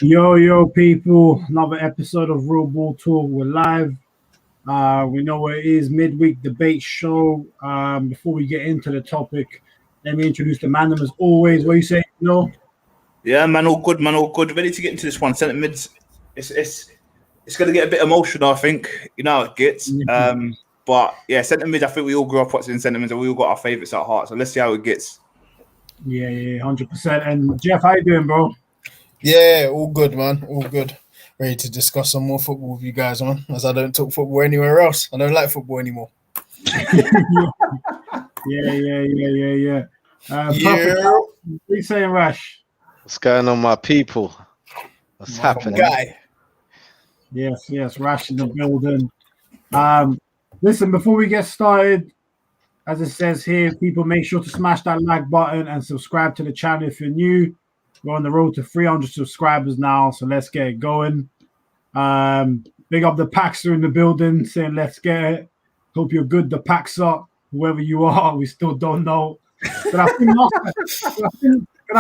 Yo, people, another episode of Real Ball Talk. We're live. We know what it is, midweek debate show. Before we get into the topic, let me introduce the man as always. What you say, Yeah, man, all good, man, all good. Ready to get into this one. Centre mids, it's going to get a bit emotional, I think. You know how it gets. But yeah, centre mids, I think we all grew up watching centre mids and we all got our favourites at heart. So let's see how it gets. Yeah, 100%. And Jeff, how you doing, bro? Yeah, all good, man. All good. Ready to discuss some more football with you guys, man. As I don't talk football anywhere else. I don't like football anymore. Yeah. Yeah. What are you saying, Rash? What's going on, my people? What's happening? Guy. Yes, Rash in the building. Listen, before we get started, as it says here, people make sure to smash that like button and subscribe to the channel if you're new. We're on the road to 300 subscribers now, so let's get it going. Big up the Paxer in the building, saying let's get it. Hope you're good, the Paxer, whoever you are, we still don't know. But I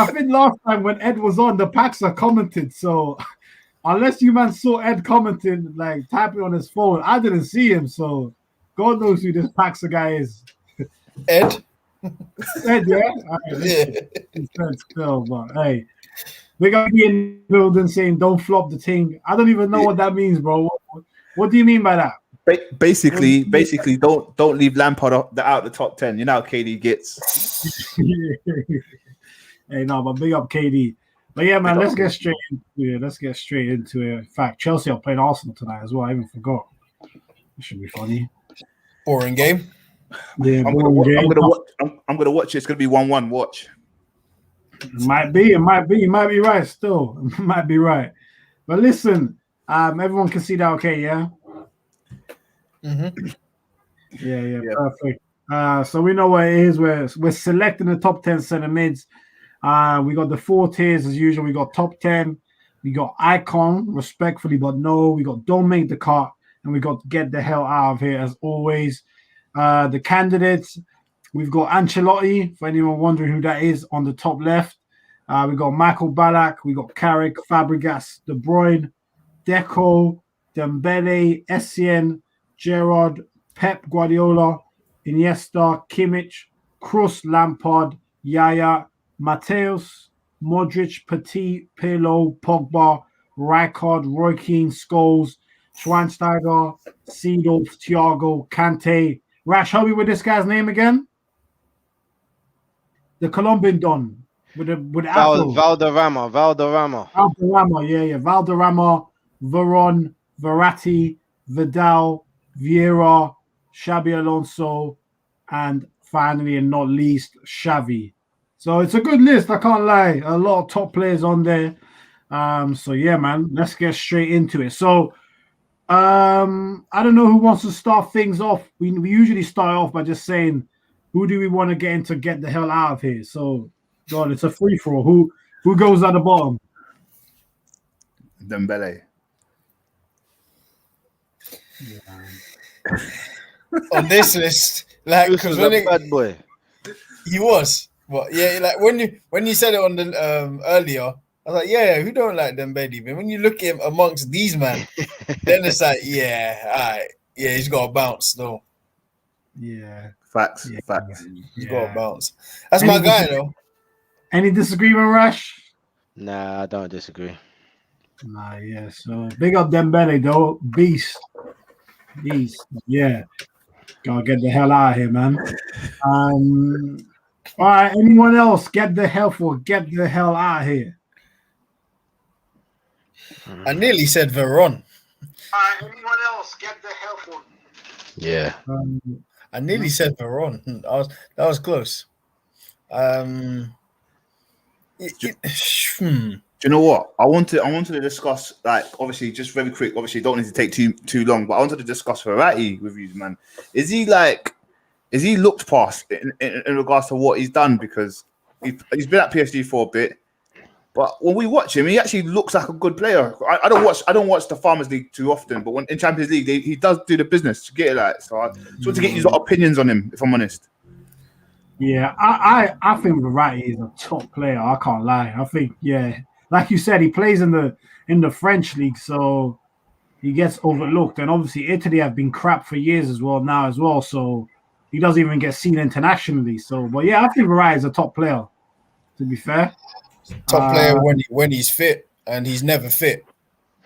think last time when Ed was on, the Paxer commented. So unless you man saw Ed commenting, like typing on his phone, I didn't see him. So God knows who this Paxer guy is. Ed, yeah? Still, but hey, we got to be in the building saying don't flop the thing. I don't even know what that means, bro. What do you mean by that? Basically, don't leave Lampard out the top 10. You know how KD gets. Hey, no, but big up KD. But yeah, man, let's get straight into it. In fact, Chelsea are playing Arsenal tonight as well. I even forgot. It should be funny. boring game. Yeah, I'm gonna watch it. It's gonna be 1-1. Watch. It might be. You might be right. Still, it might be right. But listen, everyone can see that, okay? Yeah. Mm-hmm. Yeah, perfect. So we know what it is. We're selecting the top 10 centre mids. We got the 4 tiers as usual. We got top 10. We got icon, respectfully, but no. We got don't make the cut, and we got get the hell out of here as always. The candidates, we've got Ancelotti, for anyone wondering who that is, on the top left. We got Michael Ballack, we got Carrick, Fabregas, De Bruyne, Deco, Dembele, Essien, Gerrard, Pep Guardiola, Iniesta, Kimmich, Kroos, Lampard, Yaya, Mateus, Modric, Petit, Pirlo, Pogba, Rijkaard, Roy Keane, Scholes, Schweinsteiger, Seedorf, Thiago, Kante. Rash, help me with this guy's name again. The Colombian Don with Valderrama. Valderrama, Veron, Verratti, Vidal, Vieira, Xabi Alonso, and finally and not least, Xavi. So it's a good list, I can't lie. A lot of top players on there. So yeah, man, let's get straight into it. So I don't know who wants to start things off. We usually start off by just saying who do we want to get in to get the hell out of here. So God, it's a free for all. Who goes at the bottom? Dembele. Yeah. On this list, like, This was a bad boy. he was. But yeah, like when you said it on the earlier, I was like, yeah, who don't like Dembele? But when you look at him amongst these men, then it's like, yeah, all right, yeah, he's got to bounce though. Yeah. Facts. He's got to bounce. That's my guy though. Any disagreement, Rash? Nah, I don't disagree. Nah, yeah. So big up Dembele though, beast. Yeah, gotta get the hell out of here, man. All right. Anyone else? Get the hell out of here. I nearly said Veron. Anyone else? Get the hell for. Yeah. I nearly said Veron. That was close. Do you know what? I wanted to discuss, like, obviously, just very quick. Obviously, don't need to take too long, but I wanted to discuss Verratti with you, man. Is he looked past in regards to what he's done? Because he's been at PSG for a bit, but when we watch him, he actually looks like a good player. I don't watch the Farmers League too often, but when in Champions League, he does do the business to get it right. So I just want to get your opinions on him, if I'm honest. Yeah, I think Verratti is a top player. I can't lie. I think, yeah, like you said, he plays in the French league, so he gets overlooked. And obviously, Italy have been crap for years as well. So he doesn't even get seen internationally. So, but yeah, I think Verratti is a top player. To be fair, top player when he's fit, and he's never fit.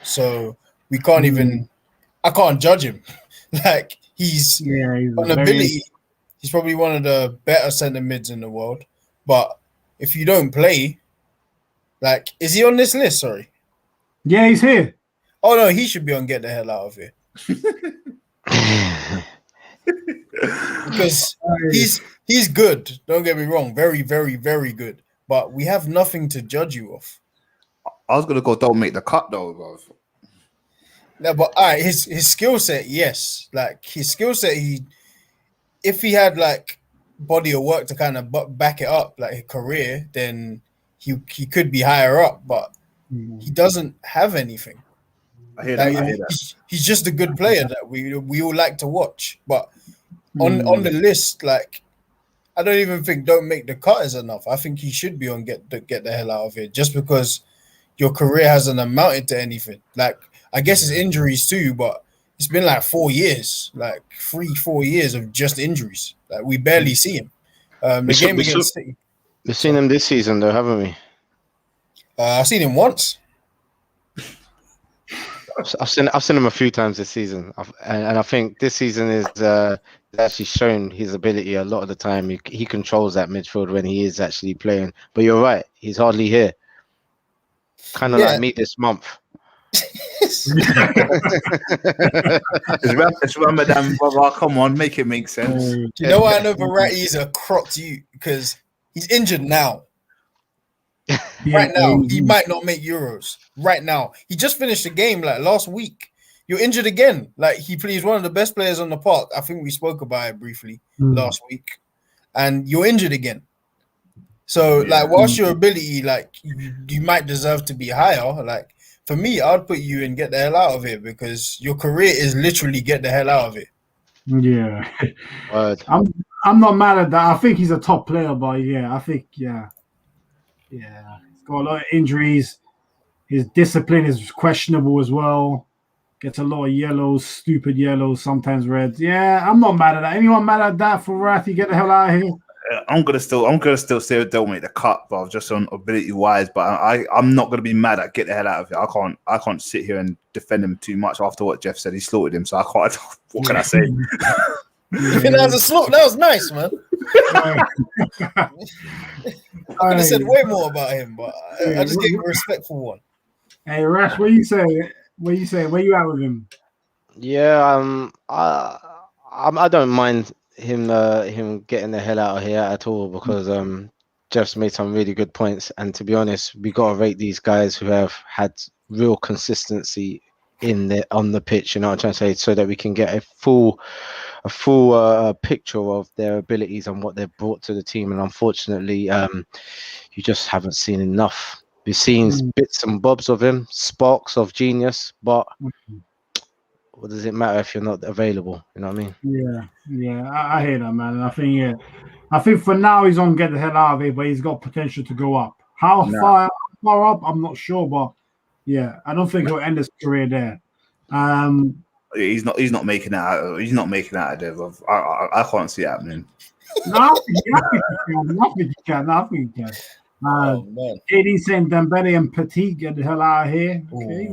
So we can't even. I can't judge him. Like he's on ability. He's probably one of the better centre mids in the world. But if you don't play, like, is he on this list? Sorry. Yeah, he's here. Oh no, he should be on. Get the hell out of here. Because he's good. Don't get me wrong. Very, very, very good. But we have nothing to judge you off. I was gonna go. Don't make the cut though, bro. No, but all right, his skill set, yes. Like his skill set, if he had like body of work to kind of back it up, like a career, then he could be higher up. But he doesn't have anything. I hear that. He's just a good player that we all like to watch. But on the list, like I don't even think don't make the cut is enough. I think he should be on get the hell out of here, just because your career hasn't amounted to anything. Like I guess it's injuries too, but it's been like 4 years, like 3-4 years of just injuries. Like we barely see him. The game against City. We've seen him this season though, haven't we? I've seen him once. I've seen him a few times this season, and I think this season is actually shown his ability a lot of the time. He controls that midfield when he is actually playing. But you're right, he's hardly here. Kind of like me this month. It's Ramadan, brother. Come on, make it make sense. Do you know why I know Verratti is a crocked you? Because he's injured now. Right now, he might not make Euros. Right now, he just finished a game like last week. You're injured again. Like he's one of the best players on the park. I think we spoke about it briefly last week, and you're injured again. So, like, whilst your ability, like, you might deserve to be higher. Like, for me, I'd put you in get the hell out of it, because your career is literally get the hell out of it. Yeah, Word. I'm not mad at that. I think he's a top player, but I think he's got a lot of injuries. His discipline is questionable as well. Gets a lot of yellows, stupid yellows, sometimes reds. Yeah, I'm not mad at that. Anyone mad at that for Verratti? Get the hell out of here. I'm gonna still say don't make the cut, but just on ability wise. But I'm not gonna be mad at get the hell out of it. I can't sit here and defend him too much after what Jeff said. He slaughtered him, so I can't. What can I say? That was a slaughter. That was nice, man. I could have said way more about him, but I just gave him a respectful one. Hey, Rash, what you say? Where you at with him? Yeah, I don't mind him getting the hell out of here at all, because Jeff's made some really good points, and to be honest, we gotta rate these guys who have had real consistency on the pitch. You know what I'm trying to say, so that we can get a full picture of their abilities and what they've brought to the team. And unfortunately, you just haven't seen enough. We've seen bits and bobs of him, sparks of genius, but what does it matter if you're not available? You know what I mean? Yeah, I hear that, man. And I think for now he's on get the hell out of it, but he's got potential to go up. How far up? I'm not sure, but yeah, I don't think he'll end his career there. He's not making that. He's not making that there. I can't see it happening. No, I think he can. KD saying Dembele and Petit get the hell out of here. Okay.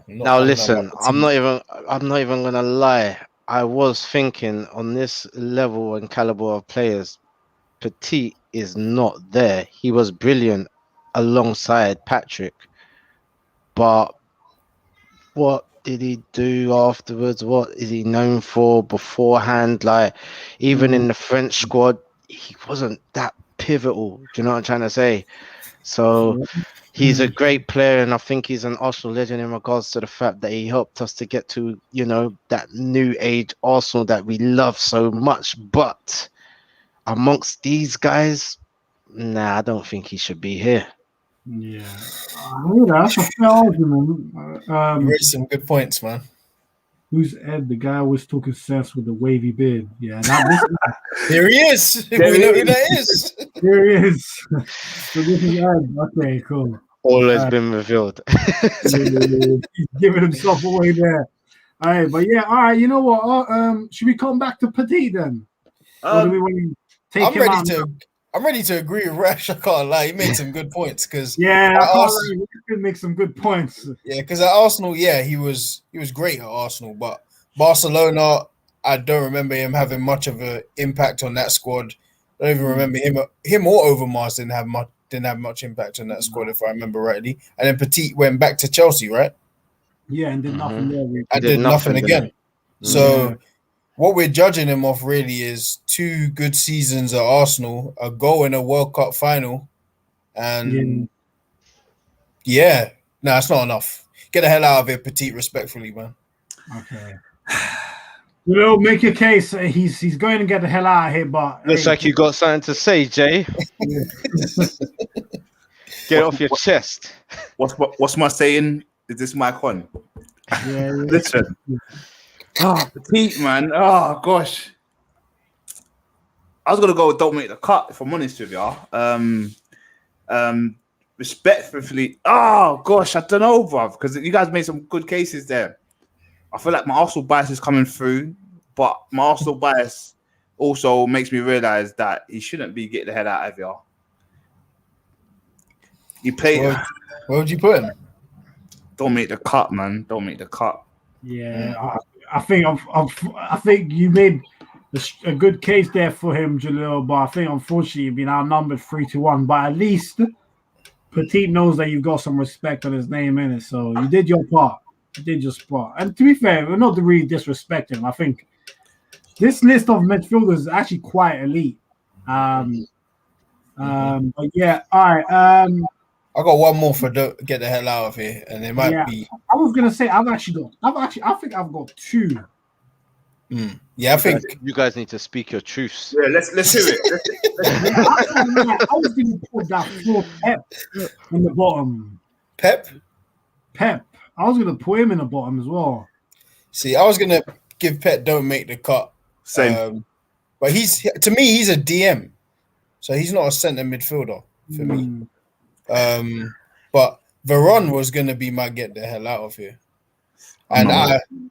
Now listen, I'm not even gonna lie. I was thinking on this level and caliber of players, Petit is not there. He was brilliant alongside Patrick, but what did he do afterwards? What is he known for beforehand? Like, even in the French squad, he wasn't that pivotal. Do you know what I'm trying to say? So he's a great player, and I think he's an Arsenal legend in regards to the fact that he helped us to get to, that new age Arsenal that we love so much. But amongst these guys, I don't think he should be here. Yeah, that's a fair argument. You raised some good points, man. Who's Ed? The guy always talking sense with the wavy beard. Yeah, there he is. We know who that is. There he is. So this is Ed. Okay, cool. Always been revealed. He's giving himself away there. All right, but yeah, all right. You know what? Should we come back to Petit then? Or do we want to take him out? I'm ready to agree with Rash. I can't lie. He made some good points because he could make some good points. Yeah, because at Arsenal, he was great at Arsenal, but Barcelona, I don't remember him having much of an impact on that squad. I don't even remember him or Overmars didn't have much impact on that squad, if I remember rightly. And then Petit went back to Chelsea, right? Yeah, and did nothing there. And did nothing again. So what we're judging him off really is 2 good seasons at Arsenal, a goal in a World Cup final, and no, it's not enough. Get the hell out of here, Petit, respectfully, man. Okay. Make your case. He's going to get the hell out of here, but looks like you got something to say, Jay. Get off your chest. What's my saying? Is this mic on? Yeah. Listen. Petit, man. Oh gosh. I was gonna go don't make the cut, if I'm honest with y'all. Respectfully, oh gosh, I don't know, bruv, because you guys made some good cases there. I feel like my Arsenal bias is coming through, but my Arsenal bias also makes me realize that he shouldn't be getting the head out of here. You play. Where would you put him? Don't make the cut, man. Don't make the cut. Yeah, I think you made a good case there for him, Jalil. But I think unfortunately you've been outnumbered 3-1. But at least Petit knows that you've got some respect on his name in it. So you did your part. You did your part. And to be fair, we're not to really disrespect him. I think this list of midfielders is actually quite elite. But yeah, all right. I got one more for get the hell out of here, and it might be. I was gonna say I think I've got 2. Yeah, I think you guys need to speak your truths. Yeah, let's hear it. I was gonna put that for Pep in the bottom. Pep. I was gonna put him in the bottom as well. See, I was gonna give Pep don't make the cut. Same. But he's a DM, so he's not a centre midfielder for me. But Varane was gonna be my get the hell out of here, and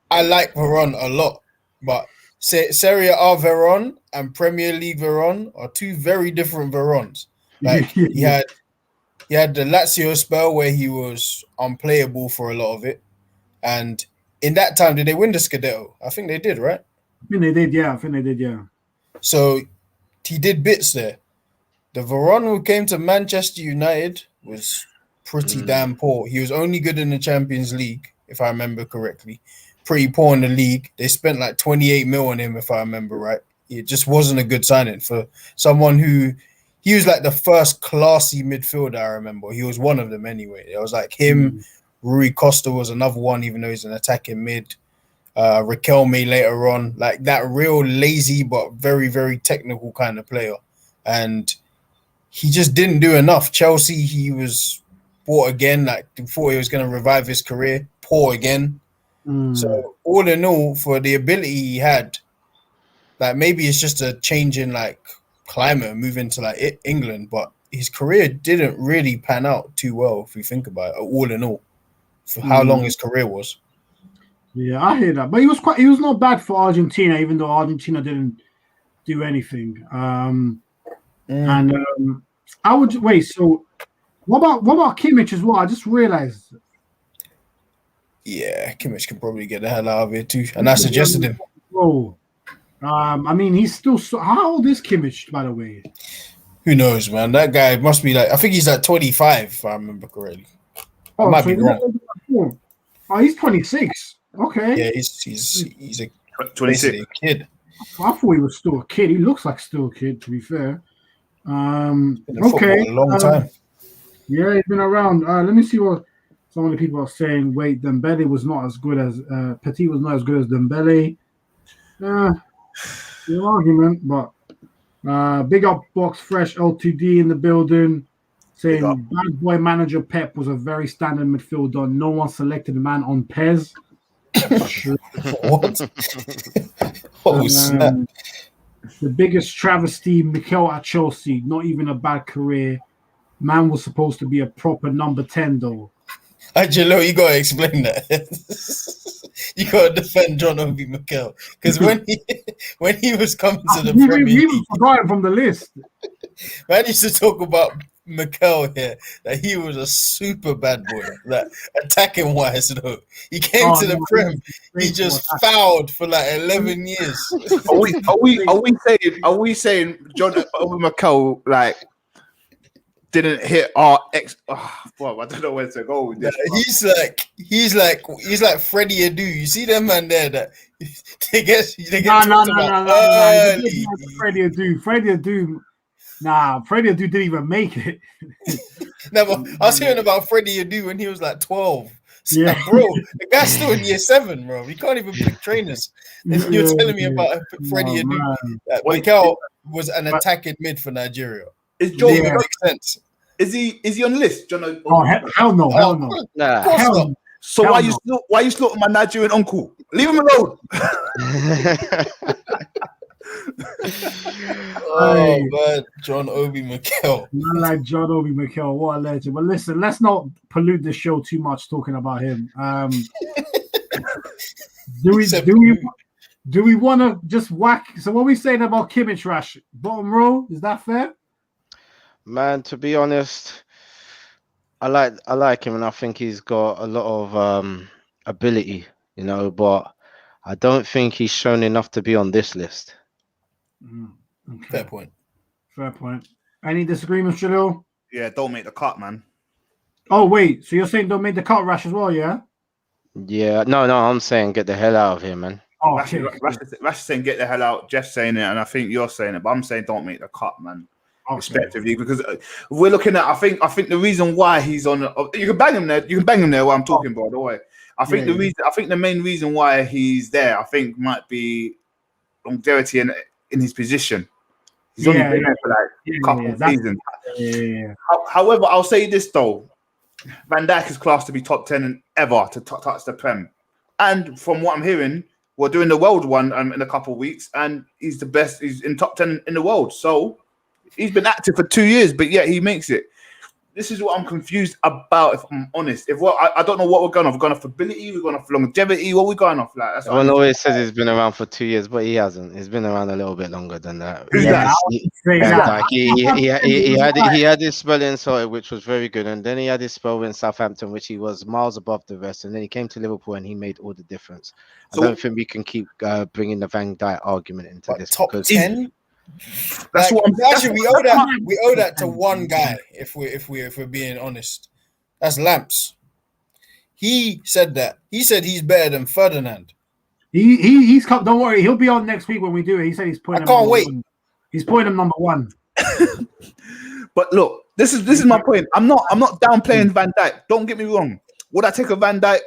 I like Varane a lot, but Serie A Varane and Premier League Varane are 2 very different Varanes. Like he had the Lazio spell where he was unplayable for a lot of it, and in that time, did they win the Scudetto? I think they did, right? I think they did, yeah. So he did bits there. The Varane who came to Manchester United was pretty damn poor. He was only good in the Champions League, if I remember correctly. Pretty poor in the league. They spent like 28 mil on him, if I remember right. It just wasn't a good signing for someone who he was like the first classy midfielder. I remember he was one of them anyway. It was like him. Rui Costa was another one, even though he's an attacking mid. Riquelme later on, like that real lazy but very, very technical kind of player. And he just didn't do enough. Chelsea, he was bought again, like before he was going to revive his career, poor again. So all in all, for the ability he had, like maybe it's just a change in like climate, moving to like England, but his career didn't really pan out too well if you think about it, all in all, for how long his career was. Yeah, I hear that. But he was not bad for Argentina, even though Argentina didn't do anything. And I would wait. So, what about Kimmich as well? I just realized. Yeah, Kimmich can probably get the hell out of here too, and I suggested him. Oh, I mean, he's still. How old is Kimmich, by the way? Who knows, man? That guy must be like. I think he's like 25, if I remember correctly. I might be wrong. Oh, he's 26. Okay. Yeah, he's a 26 kid. I thought he was still a kid. He looks like still a kid, to be fair. Okay. A long time. Yeah, he's been around. Let me see what some of the people are saying. Wait, Dembele was not as good as Petit was not as good as Dembele. No argument, but big up Box Fresh L2D in the building saying bad boy manager Pep was a very standard midfielder. No one selected the man on Pez. What? Snap. The biggest travesty, Mikel at Chelsea. Not even a bad career. Man was supposed to be a proper number 10, though. Angelo, you gotta explain that. You gotta defend John Obi Mikel because when he was coming to the Premier We League, forgot him from the list. man used to talk about Mikel here that he was a super bad boy, like attacking wise though. He came to the Prem, he just fouled for like 11 years. Are we saying John Obi Mikel like didn't hit our ex? Well, I don't know where to go with this. He's like Freddie Adu. You see them man there that they get No. early. Freddie Adu. Nah, Freddie Adu didn't even make it. No, but I was hearing about Freddie Adu when he was like 12. So, Yeah. bro, the guy's still in year 7, bro. He can't even pick trainers. And you're telling me about Freddie Adu. Mikel was an attacking mid for Nigeria. Is John? Yeah. Makes sense. Is he on the list, John? Hell no. Nah. Of course Hell not. no. So Hell why you slaughtering my Nigerian uncle? Leave him alone. Oh man, John Obi Mikel. Not like John Obi Mikel, what a legend. But listen, let's not pollute the show too much talking about him. Do we want to just whack? So what are we saying about Kimmich, Rash? Bottom row, is that fair? Man, to be honest, I like him, and I think he's got a lot of ability, you know. But I don't think he's shown enough to be on this list. Okay. Fair point. Any disagreements, Jalil? Yeah, don't make the cut, man. Oh wait, so you're saying don't make the cut, Rash, as well, yeah? Yeah, no, I'm saying get the hell out of here, man. Oh, Rash is saying get the hell out. Jeff's saying it, and I think you're saying it, but I'm saying don't make the cut, man. Respectively, because we're looking at. I think the reason why he's on. You can bang him there. You can bang him there while I'm talking, by the way. I think the main reason why he's there, I think, might be longevity in his position. He's only been there for like a couple of seasons. Yeah. However, I'll say this though: Van Dijk is classed to be top 10 ever to touch the Prem, and from what I'm hearing, we're doing the world one in a couple of weeks, and he's the best. He's in top 10 in the world, so. He's been active for 2 years, but yet he makes it. This is what I'm confused about, if I'm honest. I don't know what we're going off. We're going off ability, we're going off longevity. What are we going off? Like, Everyone always says he's been around for 2 years, but he hasn't. He's been around a little bit longer than that. Who's that? He had his spell in Celtic, which was very good, and then he had his spell in Southampton, which he was miles above the rest, and then he came to Liverpool and he made all the difference. I don't think we can keep bringing the Van Dijk argument into this. Top 10. That's what actually we owe that to one guy. If we're being honest, that's Lamps. He said that. He said he's better than Ferdinand. He's come. Don't worry, he'll be on next week when we do it. He said he's putting. I can't wait. He's putting him number 1. But look, this is my point. I'm not downplaying Van Dijk. Don't get me wrong. Would I take a Van Dijk?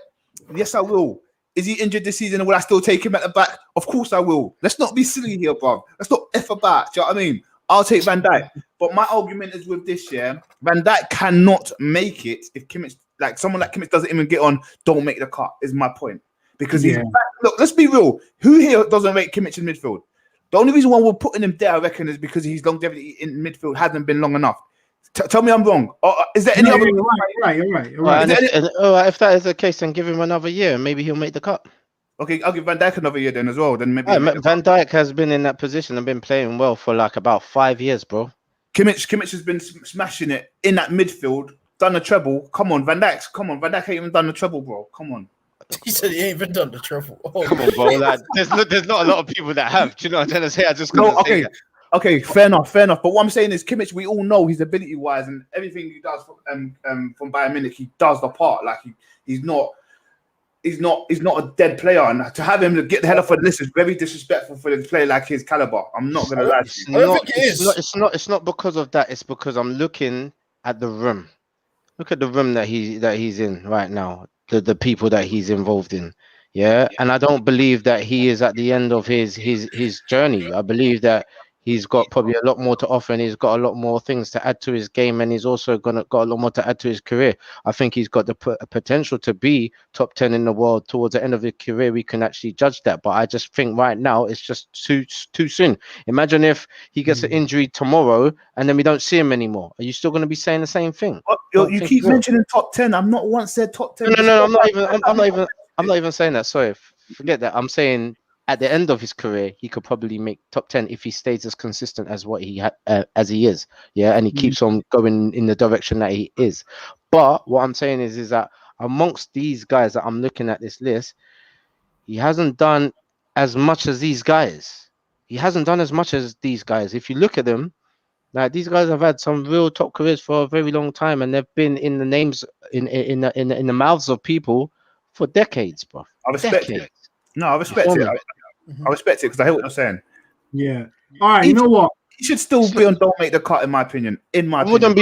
Yes, I will. Is he injured this season? Will I still take him at the back? Of course I will. Let's not be silly here, bro. Let's not F about. Do you know what I mean? I'll take Van Dijk. But my argument is with this, Van Dijk cannot make it if Kimmich, like someone like Kimmich doesn't even get on, don't make the cut, is my point. Because he's look, let's be real. Who here doesn't rate Kimmich in midfield? The only reason why we're putting him there, I reckon, is because his longevity in midfield hasn't been long enough. Tell me I'm wrong. Is there any other? You're right. If that is the case, then give him another year, and maybe he'll make the cut. Okay, I'll give Van Dijk another year then as well. Then maybe Van Dijk has been in that position and been playing well for like about 5 years, bro. Kimmich has been smashing it in that midfield, done the treble. Come on, Van Dijk ain't even done the treble, bro. Come on. He said he ain't even done the treble. Oh, come on, bro. Like, there's not a lot of people that have. Do you know what I'm trying to say? I just okay. Okay, fair enough. But what I'm saying is, Kimmich, we all know his ability-wise and everything he does from Bayern Munich, he does the part. Like he's not a dead player, and to have him to get the hell off of the list is very disrespectful for a player like his caliber. I'm not gonna lie to you. It's not because of that. It's because I'm looking at the room. Look at the room that he's in right now. The people that he's involved in. Yeah, and I don't believe that he is at the end of his journey. I believe that he's got probably a lot more to offer, and he's got a lot more things to add to his game, and he's also got a lot more to add to his career. I think he's got the potential to be top 10 in the world towards the end of his career. We can actually judge that, but I just think right now it's just too soon. Imagine if he gets an injury tomorrow and then we don't see him anymore. Are you still going to be saying the same thing? You keep mentioning top 10. I'm not once said top 10. No, I'm not even saying that. Sorry, forget that. I'm saying at the end of his career, he could probably make top 10 if he stays as consistent as what he as he is. Yeah, and he keeps on going in the direction that he is. But what I'm saying is that amongst these guys that I'm looking at this list, he hasn't done as much as these guys. He hasn't done as much as these guys. If you look at them, like these guys have had some real top careers for a very long time, and they've been in the names in the mouths of people for decades, bro. I respect it. No, I respect it. I respect it because I hear what you're saying. Yeah. All right. You know what? He should still be on don't make the cut, in my opinion. I wouldn't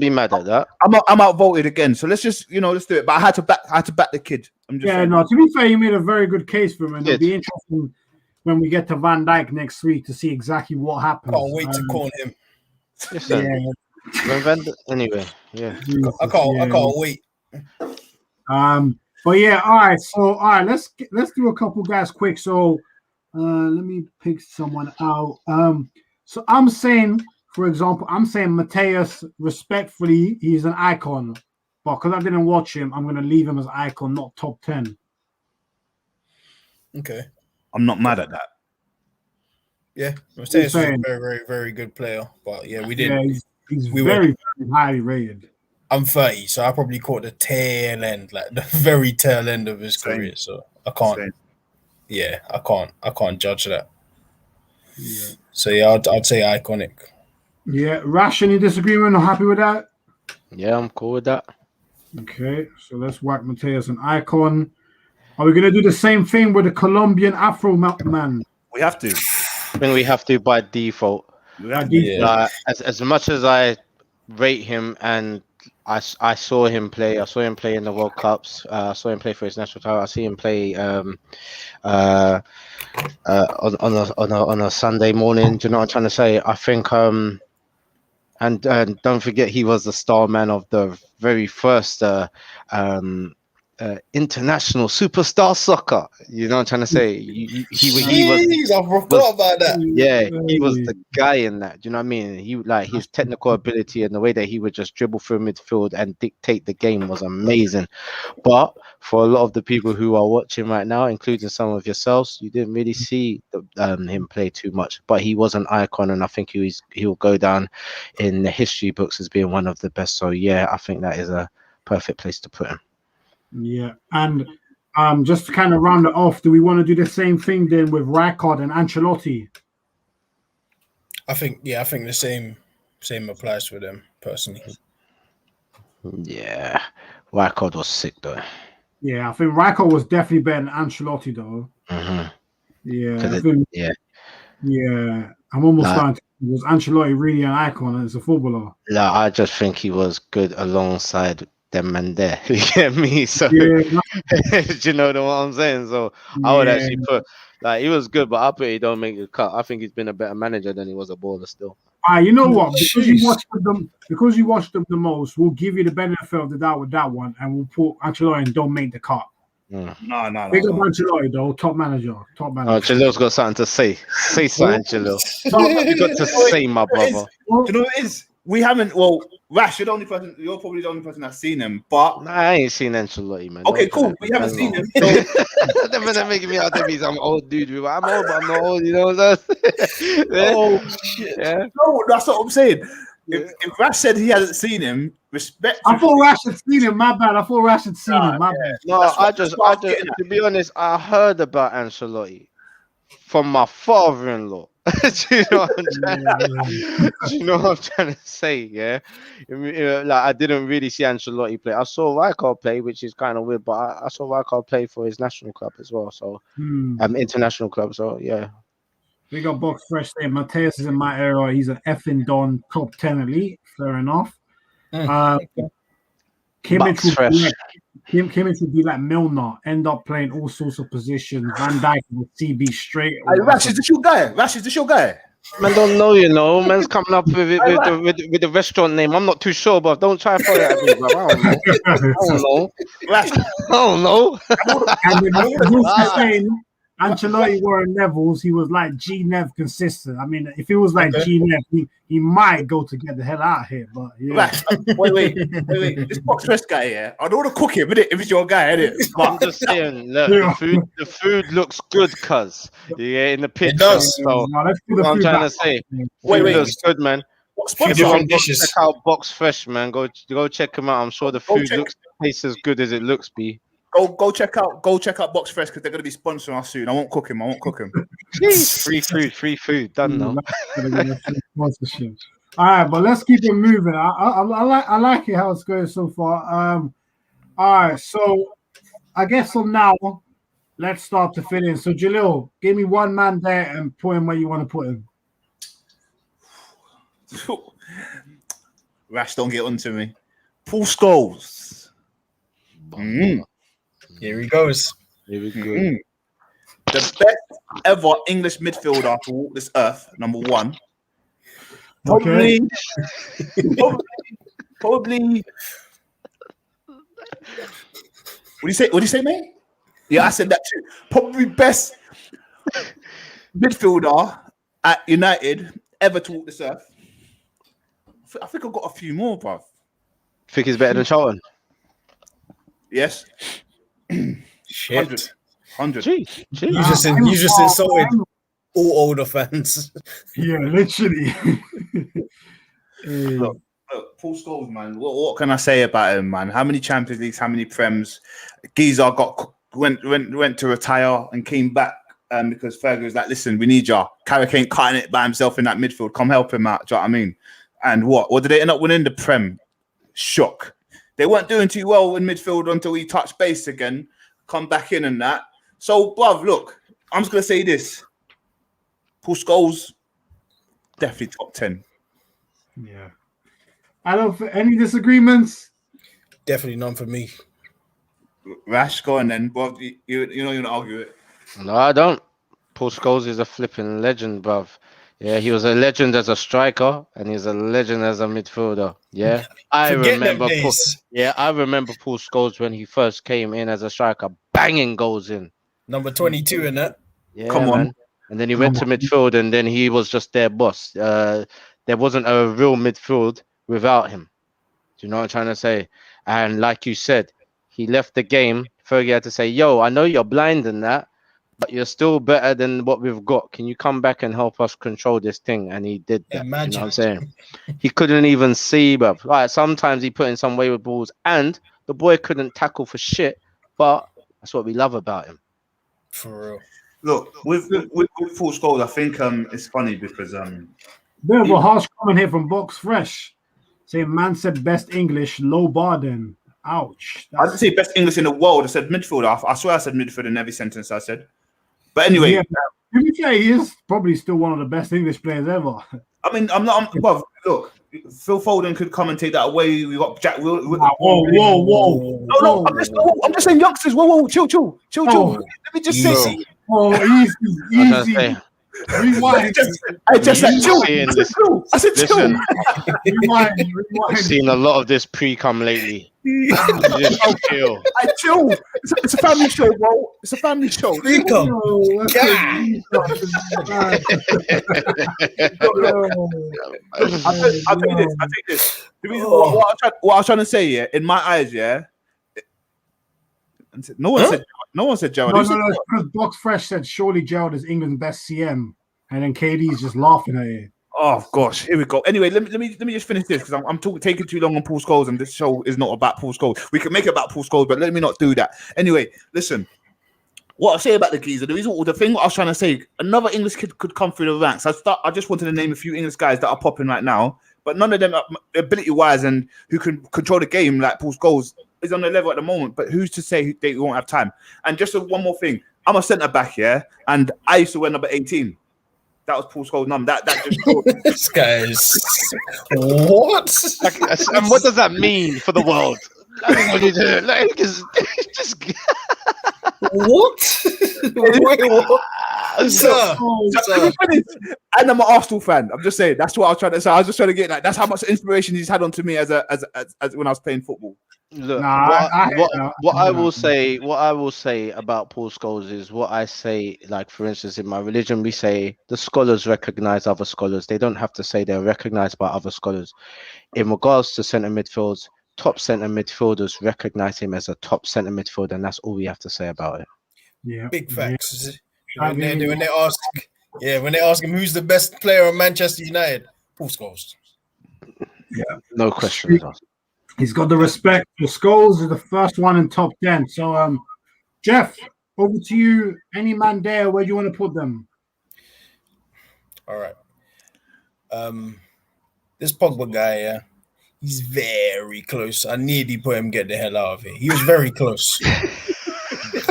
be mad at that. I'm outvoted again, so let's just let's do it. But I had to back the kid. To be fair, you made a very good case for him, and it'll be interesting when we get to Van Dijk next week to see exactly what happens. Can't wait to call him. Anyway, yeah. I can't wait. But yeah, all right. Let's do a couple guys quick. So let me pick someone out. So I'm saying, for example, Mateus, respectfully, he's an icon. But because I didn't watch him, I'm gonna leave him as icon, not top 10. Okay. I'm not mad at that. Yeah, Mateus is a very, very, very good player. But yeah, we didn't. Yeah, he's very highly rated. I'm 30, so I probably caught the tail end, like the very tail end of his career. So I can't. Yeah, I can't judge that. Yeah. So yeah, I'd say iconic. Yeah, Rash, any disagreement? Or happy with that? Yeah, I'm cool with that. Okay, so let's whack Mateus an icon. Are we gonna do the same thing with the Colombian Afro man? We have to. I think we have to by default. Yeah. As much as I rate him, and I saw him play. I saw him play in the World Cups. I saw him play for his national team. I see him play on a Sunday morning. Do you know what I'm trying to say? I think and don't forget he was the star man of the very first international superstar soccer. You know what I'm trying to say? He was. I forgot about that. Yeah, he was the guy in that. Do you know what I mean? He his technical ability and the way that he would just dribble through midfield and dictate the game was amazing. But for a lot of the people who are watching right now, including some of yourselves, you didn't really see him play too much. But he was an icon, and I think he'll go down in the history books as being one of the best. So yeah, I think that is a perfect place to put him. Yeah, and just to kind of round it off, do we want to do the same thing then with Rijkaard and Ancelotti? I think the same applies for them personally. Yeah, Rijkaard was sick though. Yeah, I think Rijkaard was definitely better than Ancelotti though. Mm-hmm. Yeah. I'm almost starting to think, was Ancelotti really an icon as a footballer? No, I just think he was good alongside them and there. You get me? So do you know what I'm saying? So I would actually put he was good, but I put he don't make the cut. I think he's been a better manager than he was a baller still. You know what? Because you watched them the most, we'll give you the benefit of the doubt with that one, and we'll put Ancelotti and don't make the cut. No. Big up Ancelotti though, top manager. Oh, Jalil's got something to say. Say something, Jalil. You got to say, my brother. Do you know what it is? We haven't. Well, Rash, you're probably the only person that's seen him. But I ain't seen Ancelotti, man. Okay, cool. We haven't seen him. They're making me out to be some old dude. I'm old, but I'm not old. You know what I'm saying? Oh shit! Yeah. No, that's what I'm saying. If Rash said he hasn't seen him, respect. I thought Rash had seen him. My bad. I thought Rash had seen him. My bad. No, I just to be honest, I heard about Ancelotti from my father-in-law. Do you know what I'm trying to say? Yeah, I didn't really see Ancelotti play. I saw Rijkaard play, which is kind of weird, but I saw Rijkaard play for his national club as well. So, international club. So yeah. We got Box Fresh saying Mateus is in my era. He's an effing Don, top 10 elite. Fair enough. Kimmich would be like Milner, end up playing all sorts of positions. Van Dijk would CB straight. Rash is the show guy. Man, don't know, you know. Man's coming up with it with the restaurant name. I'm not too sure, but don't try to throw it at me, bro. I don't know. I don't know. And then saying Ancelotti were in levels. He was like G-Nev consistent. I mean, if he was like G-Nev, he might go to get the hell out of here. But yeah. Wait. This box fresh guy here. I don't want to cook him, innit? If it's your guy, innit? I'm just saying, look, the food looks good, cuz. Yeah, in the picture. It does. So, Let's do the what I'm food trying back. to say. Wait. It looks good, man. Different dishes. Check out Box Fresh, man. Go check them out. I'm sure the food tastes as good as it looks, B. Go check out Box Fresh because they're gonna be sponsoring us soon. I won't cook him. Free food. Done now. All right, but let's keep it moving. I like it how it's going so far. All right, so I guess from now let's start to fill in. So Jalil, give me one man there and put him where you want to put him. Rash, don't get onto me. Paul Scholes. Here he goes. Here we go. The best ever English midfielder to walk this earth, number one. Probably. What do you say, mate? Yeah, I said that too. Probably best midfielder at United ever to walk this earth. I think I've got a few more, bruv. Think he's better than Charlton? Yes. Shit. 100. Jeez. You just insulted all older fans. Yeah, literally. Look, Paul Scholes, man. What can I say about him, man? How many Champions Leagues? How many Prems? Geezer went to retire and came back because Fergie was like, "Listen, we need you. Carrick ain't cutting it by himself in that midfield. Come help him out." Do you know what I mean? And what did they end up winning? The Prem. Shock. They weren't doing too well in midfield until he touched base again. Come back in and that. So, bruv, look, I'm just gonna say this: Paul Scholes, definitely top 10. Yeah. I don't. Any disagreements? Definitely none for me. Rash, go on then. Bruv, you know you're gonna argue it. No, I don't. Paul Scholes is a flipping legend, bruv. Yeah, he was a legend as a striker, and he's a legend as a midfielder. Yeah, I remember Paul Scholes when he first came in as a striker, banging goals in. Number 22 in that. Yeah, Come on. man. And then he went to midfield, and then he was just their boss. There wasn't a real midfield without him. Do you know what I'm trying to say? And like you said, he left the game. Fergie had to say, "Yo, I know you're blind in that, but you're still better than what we've got. Can you come back and help us control this thing?" And he did that. Imagine. You know what I'm saying? He couldn't even see, but like sometimes he put in some wayward balls, and the boy couldn't tackle for shit. But that's what we love about him. For real. Look, with Paul Scholes, I think it's funny because Bit of a harsh comment here from Box Fresh, saying man said best English, low bar then. Ouch. I didn't say best English in the world. I said midfielder. I swear I said midfield in every sentence I said. But anyway, to be fair, he is probably still one of the best English players ever. I mean, well, look, Phil Foden could come and take that away. We got Jack. Whoa! No, I'm just saying, youngsters. Whoa! Chill. Let me just say. Easy. Rewind. I just said chill. I said chill. Rewind. I've seen a lot of this pre-come lately. Just chill. I chill. It's a family show, bro. It's a family show. Pre-come. I'll take this. The reason what I was trying to say, yeah, in my eyes, yeah. No one said Gerrard. No, because Box Fresh said surely Gerrard is England's best CM, and then KD's just laughing at it. Oh gosh, here we go. Anyway, let me just finish this because I'm taking too long on Paul Scholes, and this show is not about Paul Scholes. We can make it about Paul Scholes, but let me not do that. Anyway, listen. What I say about the geezer, the thing what I was trying to say, another English kid could come through the ranks. I just wanted to name a few English guys that are popping right now, but none of them are ability-wise and who can control the game like Paul Scholes is on the level at the moment. But who's to say they won't have time? And just one more thing, I'm a centre back, yeah, and I used to wear number 18. That was Paul Scholes' number. That just this guy is what? And what does that mean for the world? Just What? Wait, what? Sir. And I'm an Arsenal fan. I'm just saying that's what I was trying to say. I was just trying to get like that's how much inspiration he's had onto me as when I was playing football. Look, Nah, what I will say about Paul Scholes is what I say. Like for instance, in my religion, we say the scholars recognize other scholars. They don't have to say they're recognized by other scholars. In regards to centre midfields, top centre midfielders recognize him as a top centre midfielder, and that's all we have to say about it. Yeah, big facts. When they ask him who's the best player of Manchester United, Paul Scholes. Yeah, no questions asked. He's got the respect. The Scholes is the first one in top 10. So, Jeff, over to you. Any man there? Where do you want to put them? All right. This Pogba guy, yeah, he's very close. I nearly put him get the hell out of here. He was very close.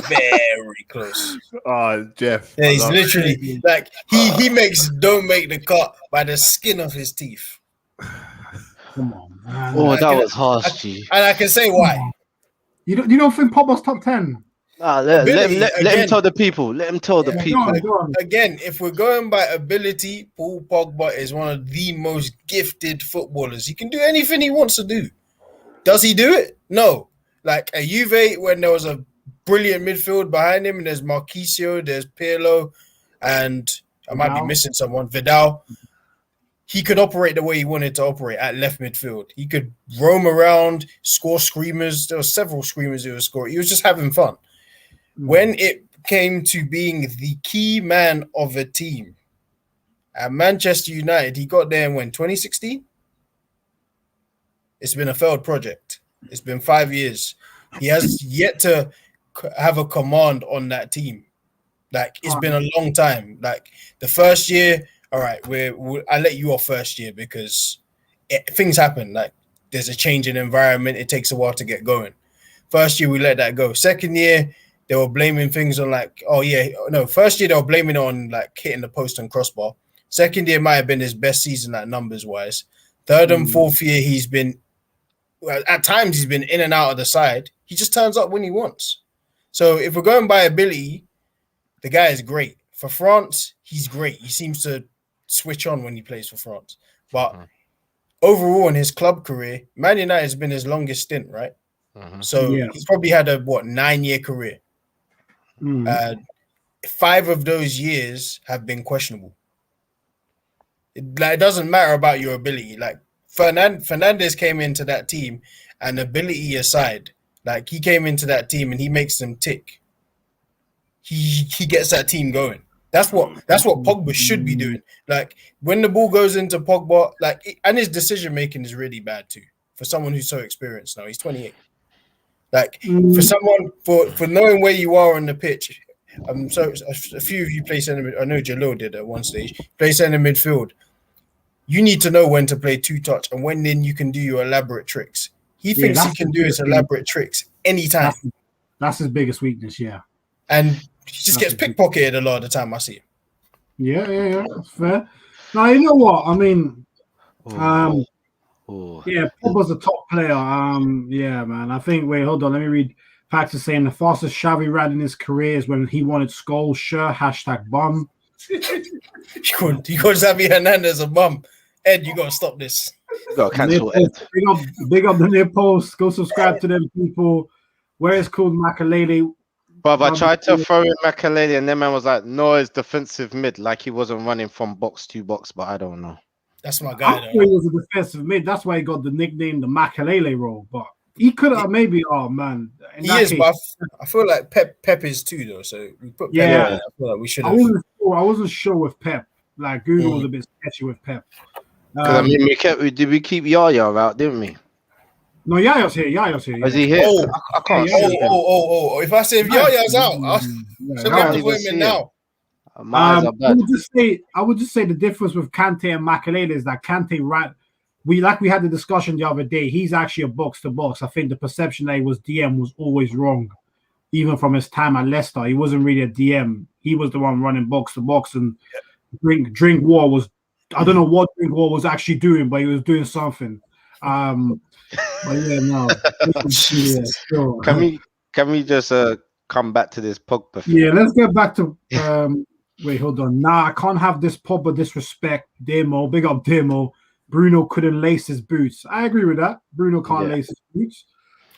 Very close. Oh, Jeff. Yeah, he's literally like he don't make the cut by the skin of his teeth. Come on, man. Oh, that was harsh, G. And I can say why. You don't think Pogba's top 10? Let him tell the people. Let him tell the people. Go on. Again, if we're going by ability, Paul Pogba is one of the most gifted footballers. He can do anything he wants to do. Does he do it? No. Like at Juve, when there was a brilliant midfield behind him, and there's Marquisio, there's Pirlo, and I might be missing someone, Vidal. He could operate the way he wanted to operate at left midfield. He could roam around, score screamers. There were several screamers he was scoring. He was just having fun. When it came to being the key man of a team at Manchester United, he got there in 2016? It's been a failed project. It's been 5 years. He has yet to have a command on that team. Like, it's been a long time. Like, the first year, all right, I let you off first year because things happen. Like, there's a change in environment. It takes a while to get going. First year, we let that go. Second year, they were blaming things on first year, they were blaming it on, like, hitting the post and crossbar. Second year might have been his best season, like, numbers-wise. Third and fourth year, at times, he's been in and out of the side. He just turns up when he wants. So if we're going by ability, the guy is great. For France, he's great. He seems to switch on when he plays for France. But overall in his club career, Man United has been his longest stint, right? So he's probably had a 9-year career. 5 of those years have been questionable. It doesn't matter about your ability. Like Fernandes came into that team, and ability aside, like he came into that team and he makes them tick. He gets that team going. That's what Pogba should be doing. Like when the ball goes into Pogba, and his decision making is really bad too for someone who's so experienced now. He's 28. Like for someone for knowing where you are on the pitch. So a few of you play centre mid. I know Jalil did at one stage. Play centre midfield. You need to know when to play two-touch and when then you can do your elaborate tricks. He thinks he can do his elaborate tricks anytime. That's his biggest weakness, yeah. And he just gets pickpocketed a lot of the time I see him. Yeah, that's fair. Now, you know what? I mean, Pogba's a top player. Yeah, man. I think, wait, hold on. Let me read. Pax is saying the fastest Xavi ran in his career is when he wanted Scholes, sure, #bum. You called Xavi Hernandez a bum. Ed, you got to stop this. You got to cancel Ed. Big up the near post. Go subscribe to them people. Where is called Makalele? But I tried to throw in Makalele and then man was like, no, it's defensive mid. Like he wasn't running from box to box, but I don't know. That's my guy. I thought he was a defensive mid. That's why he got the nickname, the Makalele role. But he could have maybe, oh man. He is, but I feel like Pep is too, though. So we put Pep I feel like we should have. I wasn't sure with Pep. Like Google was a bit sketchy with Pep. I mean, we keep Yaya out, didn't we? No, Yaya's here. Is he here? I can't. If I say if Yaya's out, so we have to put him in now. I would just say the difference with Kante and Makalele is that Kante we had the discussion the other day. He's actually a box to box. I think the perception that he was DM was always wrong, even from his time at Leicester. He wasn't really a DM. He was the one running box to box, and Drink War was. I don't know what Drink War was actually doing, but he was doing something. But yeah, no. Can we just come back to this Pogba thing. Yeah, let's get back to wait, hold on. Nah, I can't have this Pogba disrespect. Demo, big up Demo. Bruno couldn't lace his boots. I agree with that. Bruno can't lace his boots.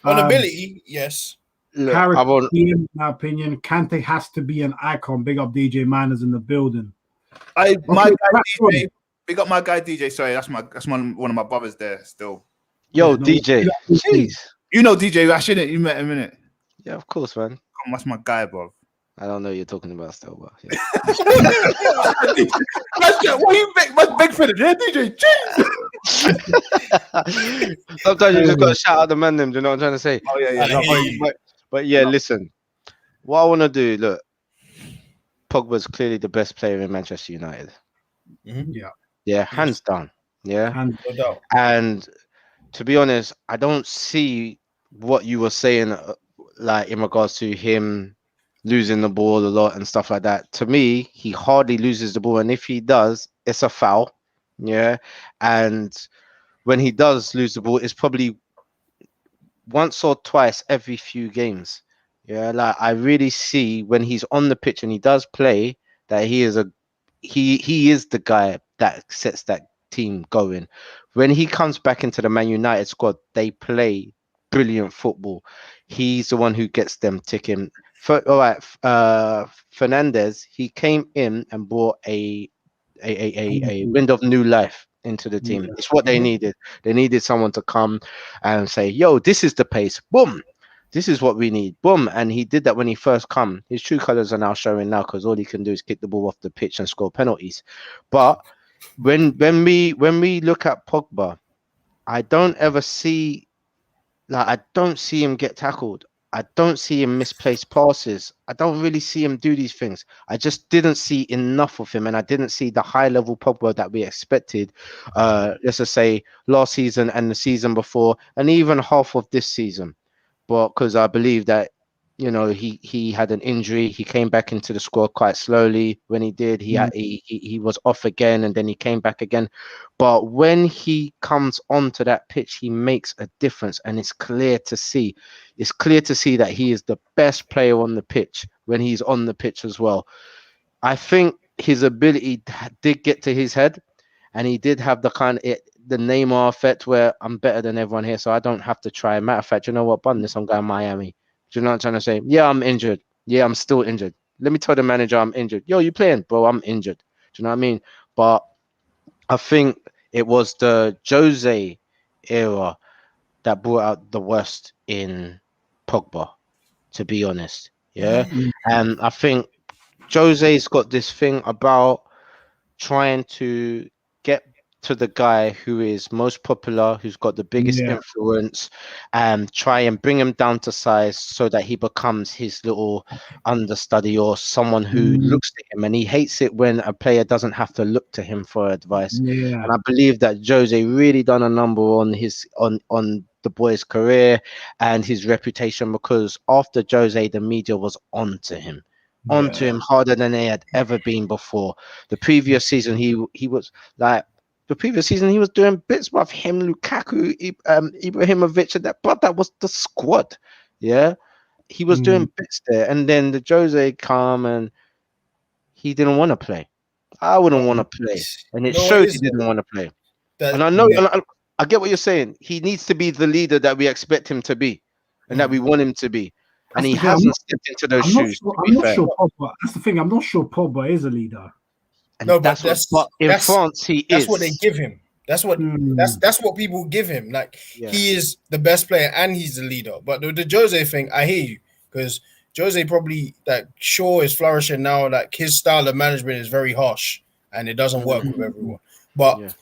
On ability, yes. Look, Character, in my opinion, Kante has to be an icon. Big up DJ Manners in the building. My guy DJ, big up my guy DJ. Sorry, that's one of my brothers there still. Yo, DJ. Jeez. You know DJ Rash, innit? You met him, innit? Yeah, of course, man. That's my guy, bro. I don't know what you're talking about still, but yeah. What you big for it, yeah, DJ? Sometimes you just gotta shout out the man them, do you know what I'm trying to say? Oh yeah. But yeah, listen. What I want to do, look, Pogba's clearly the best player in Manchester United. Mm-hmm. Yeah, hands down. Yeah. No doubt. And to be honest, I don't see what you were saying, like in regards to him losing the ball a lot and stuff like that. To me, he hardly loses the ball, and if he does, it's a foul. Yeah, and when he does lose the ball, it's probably once or twice every few games. Yeah, like I really see when he's on the pitch and he does play that he is the guy that sets that team going. When he comes back into the Man United squad, they play brilliant football. He's the one who gets them ticking. Fernandez, he came in and brought a wind of new life into the team. It's what they needed. They needed someone to come and say, yo, this is the pace. Boom. This is what we need. Boom. And he did that when he first come. His true colors are now showing now because all he can do is kick the ball off the pitch and score penalties. But when we look at Pogba, I don't see him get tackled. I don't see him misplace passes. I don't really see him do these things. I just didn't see enough of him, and I didn't see the high-level Pogba that we expected, let's just say, last season and the season before, and even half of this season. But because I believe that, you know, he had an injury. He came back into the squad quite slowly. When he did, he was off again, and then he came back again. But when he comes onto that pitch, he makes a difference, and it's clear to see. It's clear to see that he is the best player on the pitch when he's on the pitch as well. I think his ability did get to his head, and he did have the Neymar effect where I'm better than everyone here, so I don't have to try. Matter of fact, you know what? Bun this, I'm going Miami. Do you know what I'm trying to say? Yeah, I'm injured. Yeah, I'm still injured. Let me tell the manager I'm injured. Yo, you playing? Bro, I'm injured. Do you know what I mean? But I think it was the Jose era that brought out the worst in Pogba, to be honest. Yeah. And I think Jose's got this thing about trying to get to the guy who is most popular, who's got the biggest influence, and try and bring him down to size so that he becomes his little understudy or someone who looks to him. And he hates it when a player doesn't have to look to him for advice. And I believe that Jose really done a number on the boy's career and his reputation, because after Jose, the media was onto him harder than they had ever been before. The previous season, he was like. The previous season, he was doing bits with him, Lukaku, Ibrahimovic, and that, but that was the squad. Yeah, he was doing bits there, and then the Jose come and he didn't want to play. I wouldn't want to play, and it showed he didn't want to play. And I know, and I get what you're saying. He needs to be the leader that we expect him to be, and that we want him to be. And he hasn't stepped into those shoes. I'm not sure Pogba. That's the thing. I'm not sure Pogba is a leader. And no, but in France he is. That's what they give him. That's what people give him. Like he is the best player and he's the leader. But the Jose thing, I hear you, because Jose probably Shaw is flourishing now. Like his style of management is very harsh and it doesn't work with everyone. But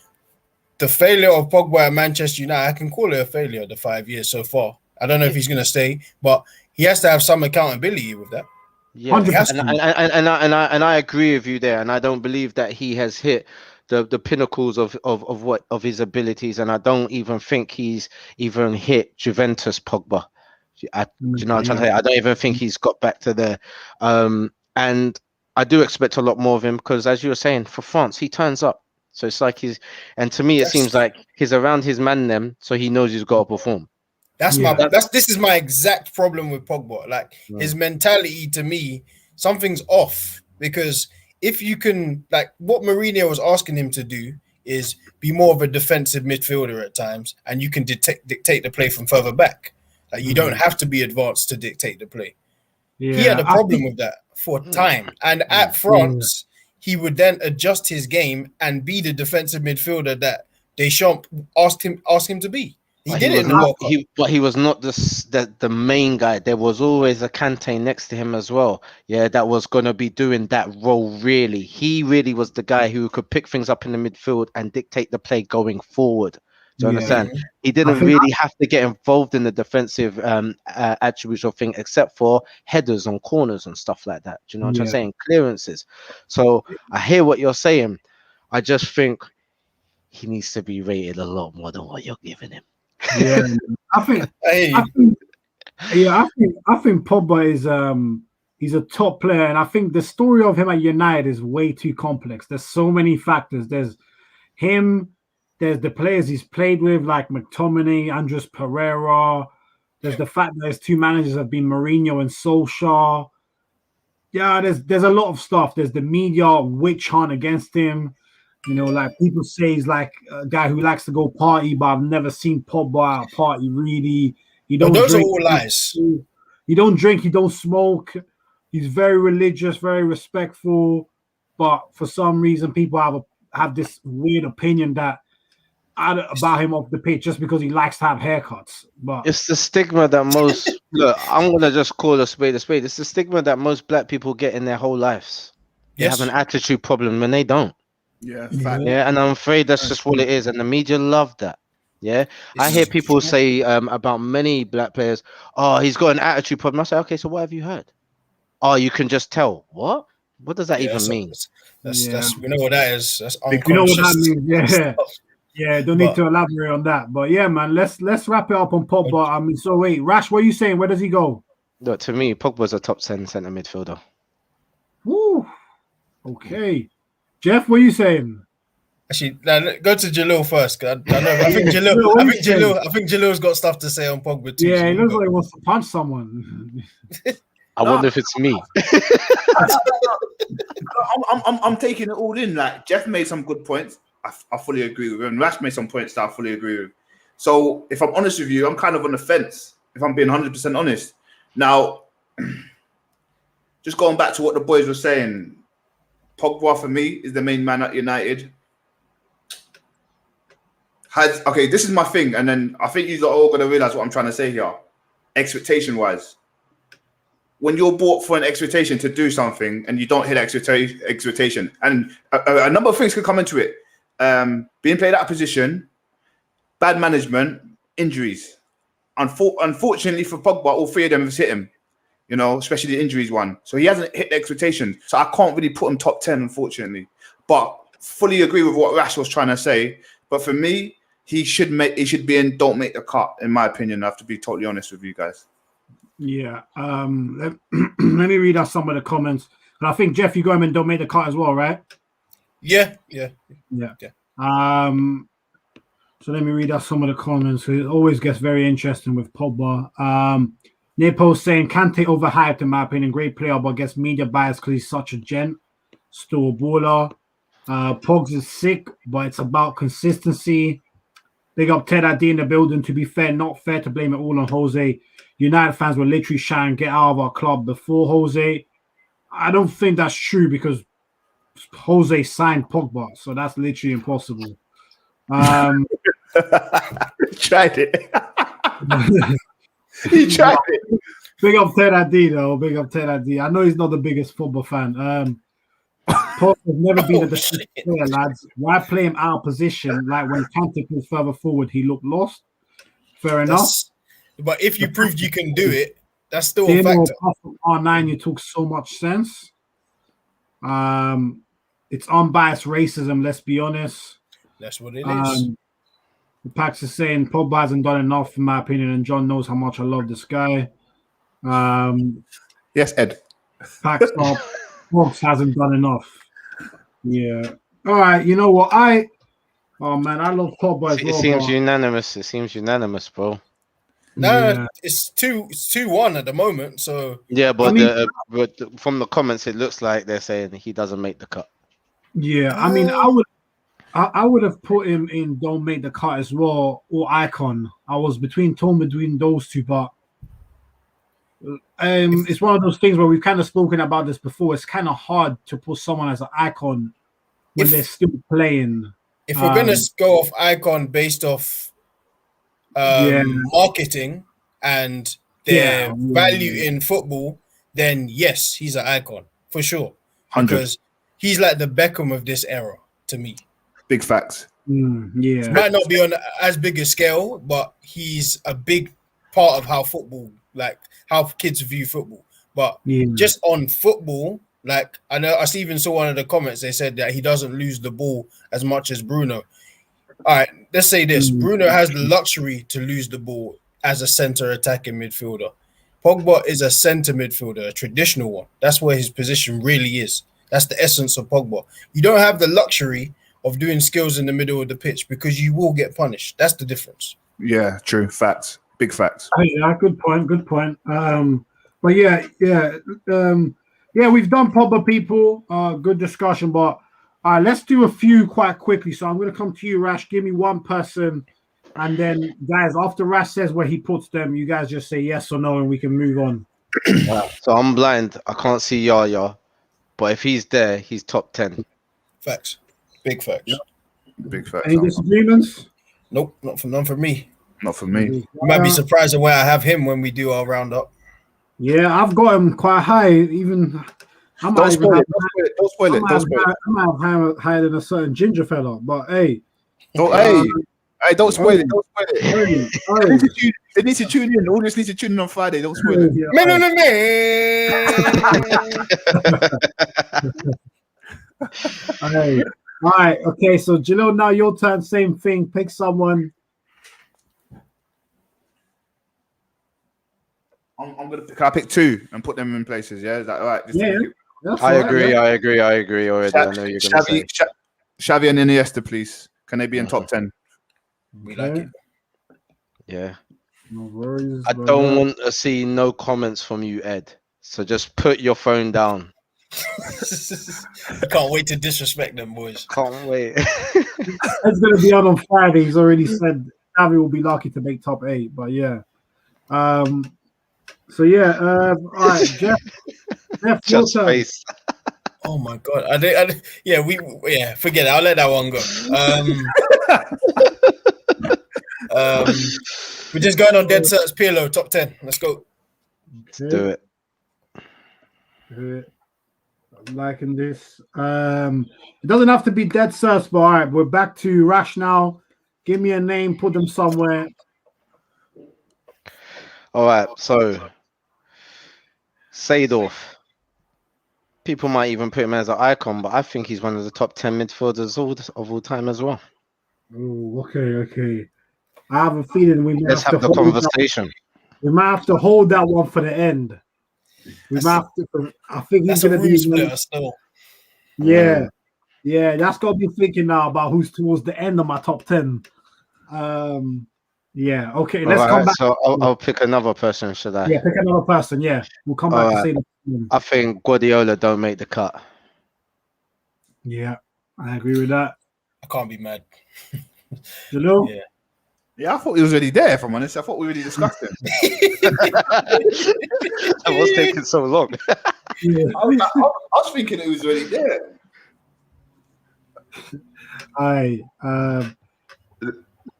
the failure of Pogba at Manchester United, I can call it a failure. The 5 years so far. I don't know if he's going to stay, but he has to have some accountability with that. Yeah, and I agree with you there, and I don't believe that he has hit the pinnacles of his abilities, and I don't even think he's even hit Juventus Pogba. You know what I'm trying to say? I don't even think he's got back to there. And I do expect a lot more of him because, as you were saying, for France, he turns up. So it's like and to me, it seems like he's around his man them, so he knows he's got to perform. This is my exact problem with Pogba. Like his mentality, to me, something's off. Because if you can, like what Mourinho was asking him to do is be more of a defensive midfielder at times, and you can dictate the play from further back. Like you don't have to be advanced to dictate the play. Yeah, he had a problem with that for time. And at France, he would then adjust his game and be the defensive midfielder that Deschamps asked him to be. He did it in the World Cup. But he was not the main guy. There was always a Kante next to him as well. Yeah, that was going to be doing that role, really. He really was the guy who could pick things up in the midfield and dictate the play going forward. Do you understand? He didn't really have to get involved in the defensive attributes of thing, except for headers on corners and stuff like that. Do you know what I'm saying? Clearances. So I hear what you're saying. I just think he needs to be rated a lot more than what you're giving him. Yeah, I think Pogba is he's a top player, and I think the story of him at United is way too complex. There's so many factors. There's him, there's the players he's played with, like McTominay, Andres Pereira. There's the fact that his two managers have been Mourinho and Solskjaer. Yeah, there's a lot of stuff. There's the media witch hunt against him. You know, like people say he's like a guy who likes to go party, but I've never seen Pogba at a party really. Those are all lies. You don't drink, you don't smoke. He's very religious, very respectful. But for some reason, people have this weird opinion about him off the pitch just because he likes to have haircuts. But it's the stigma that most look. I'm gonna just call a spade a spade. It's the stigma that most black people get in their whole lives. They have an attitude problem when they don't. Yeah, and I'm afraid that's just what it is, and the media love that. Yeah, I hear people say about many black players, "Oh, he's got an attitude problem." I say, "Okay, so what have you heard?" "Oh, you can just tell." What does that even mean? That's we know what that is. That's unconscious. You know what that means? Yeah. Don't need to elaborate on that. But yeah, man, let's wrap it up on Pogba. I mean, so wait, Rash, what are you saying? Where does he go? Look, to me, Pogba's a top 10 centre midfielder. Woo. Okay. Jeff, what are you saying? Actually, go to Jalil first. I think Jalil's got stuff to say on Pogba too. Yeah, he looks like he wants to punch someone. I wonder if it's me. I'm taking it all in. Like Jeff made some good points. I fully agree with him. Rash made some points that I fully agree with. So if I'm honest with you, I'm kind of on the fence. If I'm being 100% honest. Now, just going back to what the boys were saying. Pogba for me is the main man at United. This is my thing, and then I think you're all going to realize what I'm trying to say here. Expectation-wise, when you're bought for an expectation to do something and you don't hit expectation, and a number of things could come into it. Being played out of position, bad management, injuries. Unfortunately for Pogba, all three of them have hit him. You know, especially the injuries one. So he hasn't hit the expectation. So I can't really put him top 10, unfortunately. But fully agree with what Rash was trying to say. But for me, he should be in don't make the cut, in my opinion. I have to be totally honest with you guys. Yeah. Let me read out some of the comments. And I think, Jeff, you got him in don't make the cut as well, right? Yeah. So let me read out some of the comments. It always gets very interesting with Pogba. Nepo saying Kante overhyped in my opinion, great player, but gets media bias because he's such a gent. Still a baller. Pogs is sick, but it's about consistency. Big up Ted ID in the building. To be fair, not fair to blame it all on Jose. United fans were literally trying to get out of our club before Jose. I don't think that's true because Jose signed Pogba, so that's literally impossible. Tried it. He tried it. Big up Ted ID though. Big up Ted ID. I know he's not the biggest football fan. Pogba has never been a defensive player, lads. Why play him out of position? Like when Kante was further forward, he looked lost. Fair enough. But if you proved you can do it, that's still a factor. R9, you talk so much sense. It's unbiased racism, let's be honest. That's what it is. Pax is saying Pogba hasn't done enough, in my opinion, and John knows how much I love this guy. Yes, Ed. Pax up. Fox hasn't done enough. Yeah. All right. You know what? I love Pogba as well. It seems unanimous. It seems unanimous, bro. No, it's 2-1 at the moment. So yeah, but, I mean, from the comments, it looks like they're saying he doesn't make the cut. Yeah, I mean, I would have put him in don't make the cut as well, or icon. I was torn between those two, but it's one of those things where we've kind of spoken about this before. It's kind of hard to put someone as an icon when they're still playing. If we're gonna go off icon based off marketing and their value in football, then yes, he's an icon for sure. 100. Because he's like the Beckham of this era to me. Big facts. Yeah, Might not be on as big a scale, but he's a big part of how football, like how kids view football. But just on football, like I even saw one of the comments. They said that he doesn't lose the ball as much as Bruno. All right, let's say this: Bruno has the luxury to lose the ball as a center attacking midfielder. Pogba is a center midfielder, a traditional one. That's where his position really is. That's the essence of Pogba. You don't have the luxury of doing skills in the middle of the pitch because you will get punished. That's the difference. Yeah, true. Facts. Big facts. Yeah, good point. But we've done Pogba people. Good discussion, but let's do a few quite quickly. So I'm going to come to you, Rash. Give me one person, and then guys, after Rash says where he puts them, you guys just say yes or no, and we can move on. So I'm blind. I can't see Yaya, but if he's there, he's top 10. Facts. Big facts. Yep. Big facts. Any disagreements? Nope, none for me. Not for me. You might be surprised at where I have him when we do our roundup. Yeah, I've got him quite high. Even don't spoil it. I might have higher than a certain ginger fella. But hey, don't spoil it. Don't spoil it. They need to tune in. All just need to tune in on Friday. Don't spoil it. All right. Okay. So Jalil, now your turn. Same thing. Pick someone. I'm gonna pick. I pick two and put them in places. Yeah, is that all right? I agree. Already. I know you're gonna say Xavi and Iniesta, please. Can they be in top 10? We like it. Yeah. No worries. I don't want to see no comments from you, Ed. So just put your phone down. Can't wait to disrespect them, boys. Can't wait. It's going to be on Friday. He's already said Xavi will be lucky to make top 8. But yeah. All right, Jeff. Just face. Oh my god! Forget it. I'll let that one go. We're just going on dead certs. Pirlo top 10. Let's go. Let's do it. I'm liking this. It doesn't have to be dead certs, but all right, we're back to Rash now. Give me a name. Put them somewhere. All right. So Seedorf. People might even put him as an icon, but I think he's one of the top 10 midfielders of all time as well. Oh, okay. I have a feeling we might have the conversation. We might have to hold that one for the end. I think he's going to be still. Yeah, that's got me thinking now about who's towards the end of my top 10. Yeah, okay. Let's come back. So I'll pick another person, should I? Yeah, pick another person. Yeah, we'll come back to say that. I think Guardiola don't make the cut. Yeah, I agree with that. I can't be mad. You know? Yeah, I thought he was already there, if I'm honest. I thought we already discussed him. That was taking so long. Yeah. I was thinking it was already there.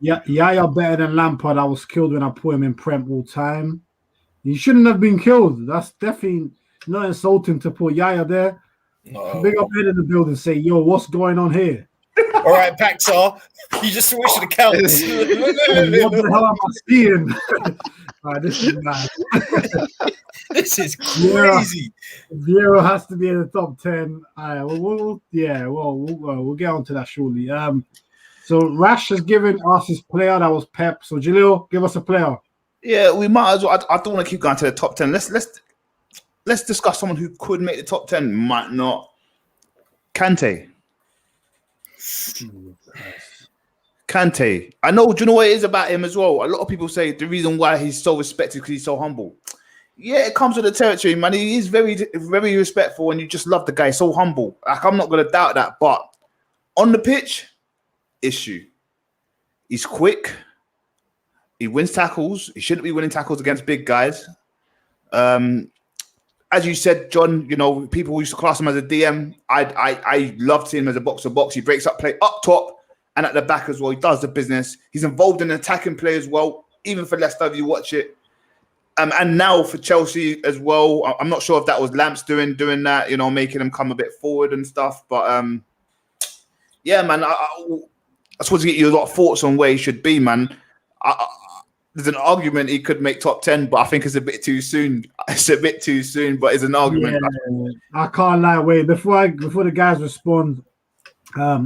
Yaya better than Lampard. I was killed when I put him in Prem all time. He shouldn't have been killed. That's definitely not insulting to put Yaya there. No. Big up head in the building, say, yo, what's going on here? All right, Paxar, you just switched the counts. What the hell am I seeing? This is nice. This is crazy. Vieira has to be in the top 10. We'll get onto that shortly. So Rash has given us his player. That was Pep. So Jalil, give us a player. Yeah, we might as well. I don't want to keep going to the top 10. Let's discuss someone who could make the top 10, might not. Kante Kante. I know. Do you know what it is about him as well? A lot of people say the reason why he's so respected because he's so humble. Yeah, it comes with the territory, man. He is very, very respectful, and you just love the guy. So humble. Like, I'm not going to doubt that. But on the pitch, issue. He's quick. He wins tackles. He shouldn't be winning tackles against big guys. As you said, John, you know, people used to class him as a DM. I loved seeing him as a box-to-box. He breaks up play up top and at the back as well. He does the business. He's involved in attacking play as well, even for Leicester if you watch it. And now for Chelsea as well. I'm not sure if that was Lamps doing that, you know, making him come a bit forward and stuff. But yeah, man, I just want to get you a lot of thoughts on where he should be, man. There's an argument he could make top 10, but I think it's a bit too soon. It's a bit too soon, but it's an argument. Yeah, I can't lie. Wait, before the guys respond,